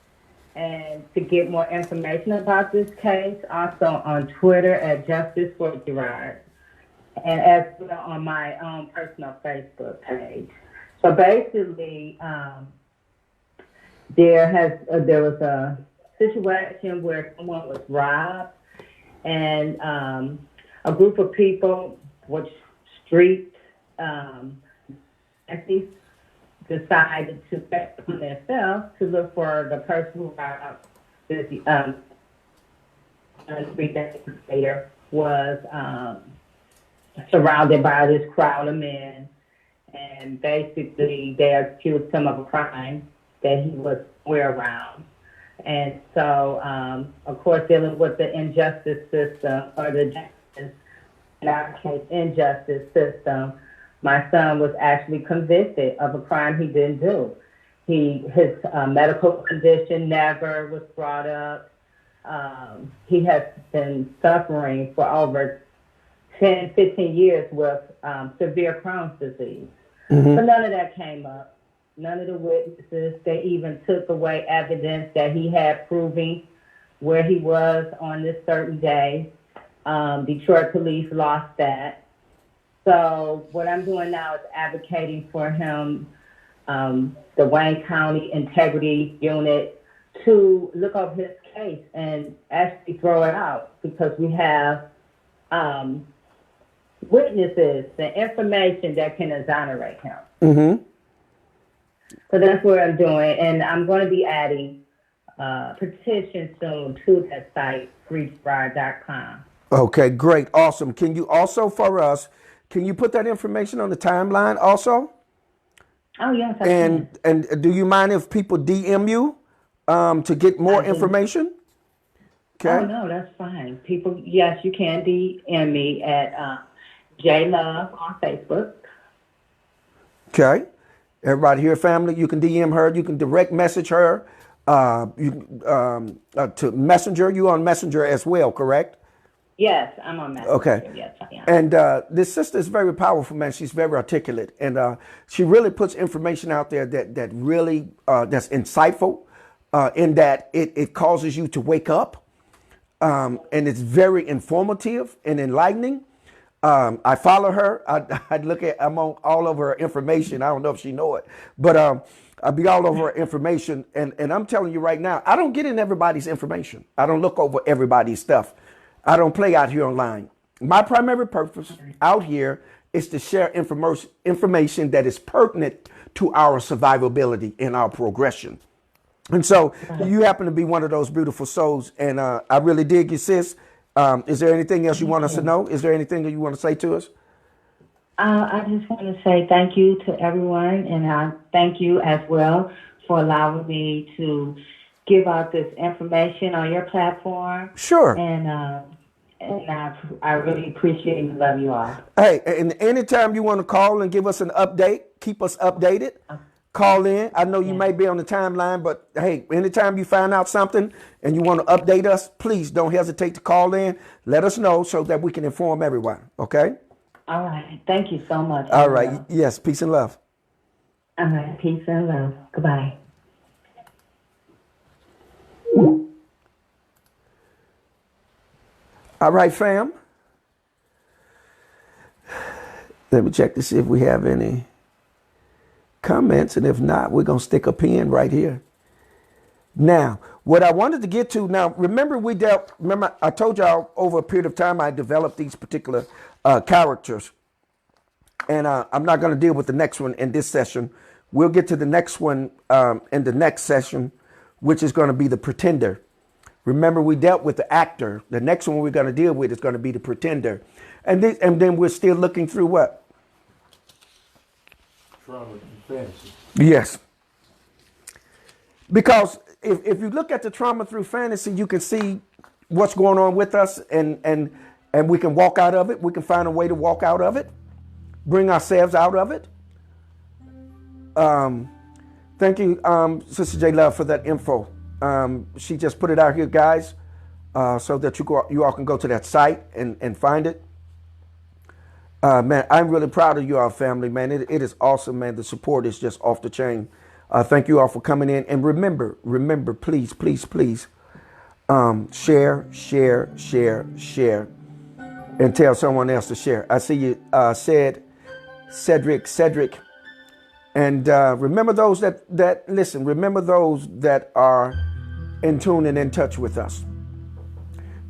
and to get more information about this case. Also on Twitter at Justice for Gerard, and as well on my own personal Facebook page. So basically, there was a situation where someone was robbed, and a group of people, which street decided to bet on themselves to look for the person who robbed this 3 days later was surrounded by this crowd of men, and basically they accused him of a crime that he was somewhere around. And so, of course, dealing with the injustice system, or the justice, in our case, injustice system, my son was actually convicted of a crime he didn't do. His medical condition never was brought up. He has been suffering for over 10, 15 years with severe Crohn's disease. But none of that came up. none of the witnesses. They even took away evidence that he had proving where he was on this certain day. Detroit police lost that. So what I'm doing now is advocating for him, the Wayne County Integrity Unit, to look over his case and actually throw it out, because we have witnesses, the information that can exonerate him. Mm-hmm. So that's what I'm doing, and I'm going to be adding petition soon to that site, freespride.com. Okay, great, awesome. Can you also, for us, can you put that information on the timeline also? Oh, yes, I can. And do you mind if people DM you to get more information? Okay. Oh, no, that's fine. People, yes, you can DM me at JLove on Facebook. Okay. Everybody here, family, you can DM her. You can direct message her. To Messenger. You on Messenger as well, correct? Yes, I'm on Messenger. Okay. Yes, I am. And this sister is very powerful, man. She's very articulate, and she really puts information out there that really that's insightful. In that it causes you to wake up, and it's very informative and enlightening. I follow her. I'm on all over her information. I don't know if she know it, but I'll be all over her information. And I'm telling you right now, I don't get in everybody's information. I don't look over everybody's stuff. I don't play out here online. My primary purpose out here is to share information that is pertinent to our survivability and our progression. And so you happen to be one of those beautiful souls. And I really dig you, sis. Is there anything else you want us to know? Is there anything that you want to say to us? I just want to say thank you to everyone, and I thank you as well for allowing me to give out this information on your platform. Sure. And I really appreciate and love you all. Hey, and anytime you want to call and give us an update, keep us updated, call in. I know you may be on the timeline, but hey, anytime you find out something and you want to update us, please don't hesitate to call in. Let us know so that we can inform everyone. Okay? All right. Thank you so much. All right. Yes. Peace and love. All right. Peace and love. Goodbye. All right, fam. Let me check to see if we have any comments, and if not, we're going to stick a pin right here. Now, what I wanted to get to, now, remember I told y'all over a period of time I developed these particular characters, and I'm not going to deal with the next one in this session. We'll get to the next one in the next session, which is going to be the pretender. Remember, we dealt with the actor. The next one we're going to deal with is going to be the pretender. And then we're still looking through what? Trauma and fantasy. Yes. Because if you look at the trauma through fantasy, you can see what's going on with us, and we can walk out of it. We can find a way to walk out of it, bring ourselves out of it. Thank you, Sister J Love, for that info. She just put it out here, guys, so that you all can go to that site and find it. Man, I'm really proud of you all, family, man. It is awesome, man. The support is just off the chain. Thank you all for coming in. And remember, please, share, and tell someone else to share. I see you said, Cedric. And remember those that listen, remember those that are in tune and in touch with us.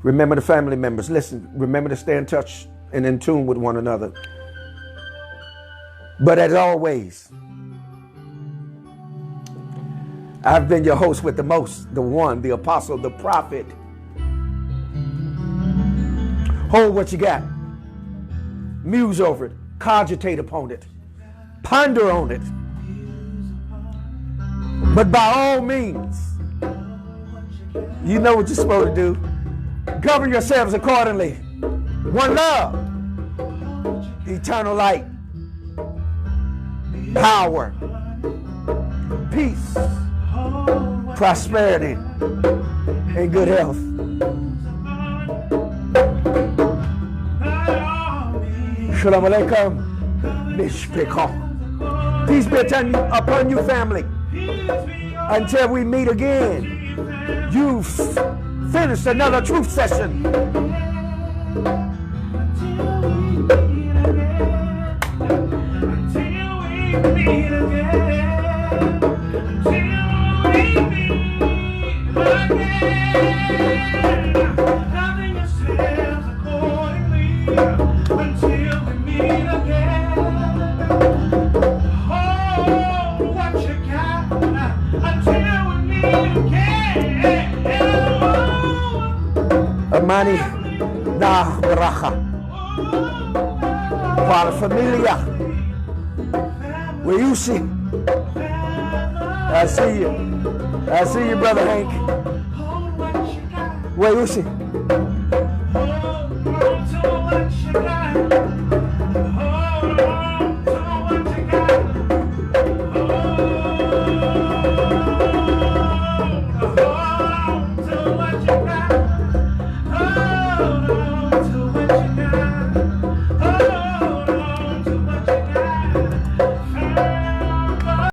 Remember the family members. Listen, remember to stay in touch and in tune with one another. But as always, I've been your host with the most, the one, the apostle, the prophet. Hold what you got. Muse over it. Cogitate upon it. Ponder on it. But by all means, you know what you're supposed to do. Govern yourselves accordingly. One love, eternal light, power, peace, prosperity, and good health. Shalom Aleichem, Mishpechah. Peace be upon you, family. Until we meet again, you've finished another truth session. Amani na bracha para familia. Where you see? I see you. I see you, Brother Hank. Where you see?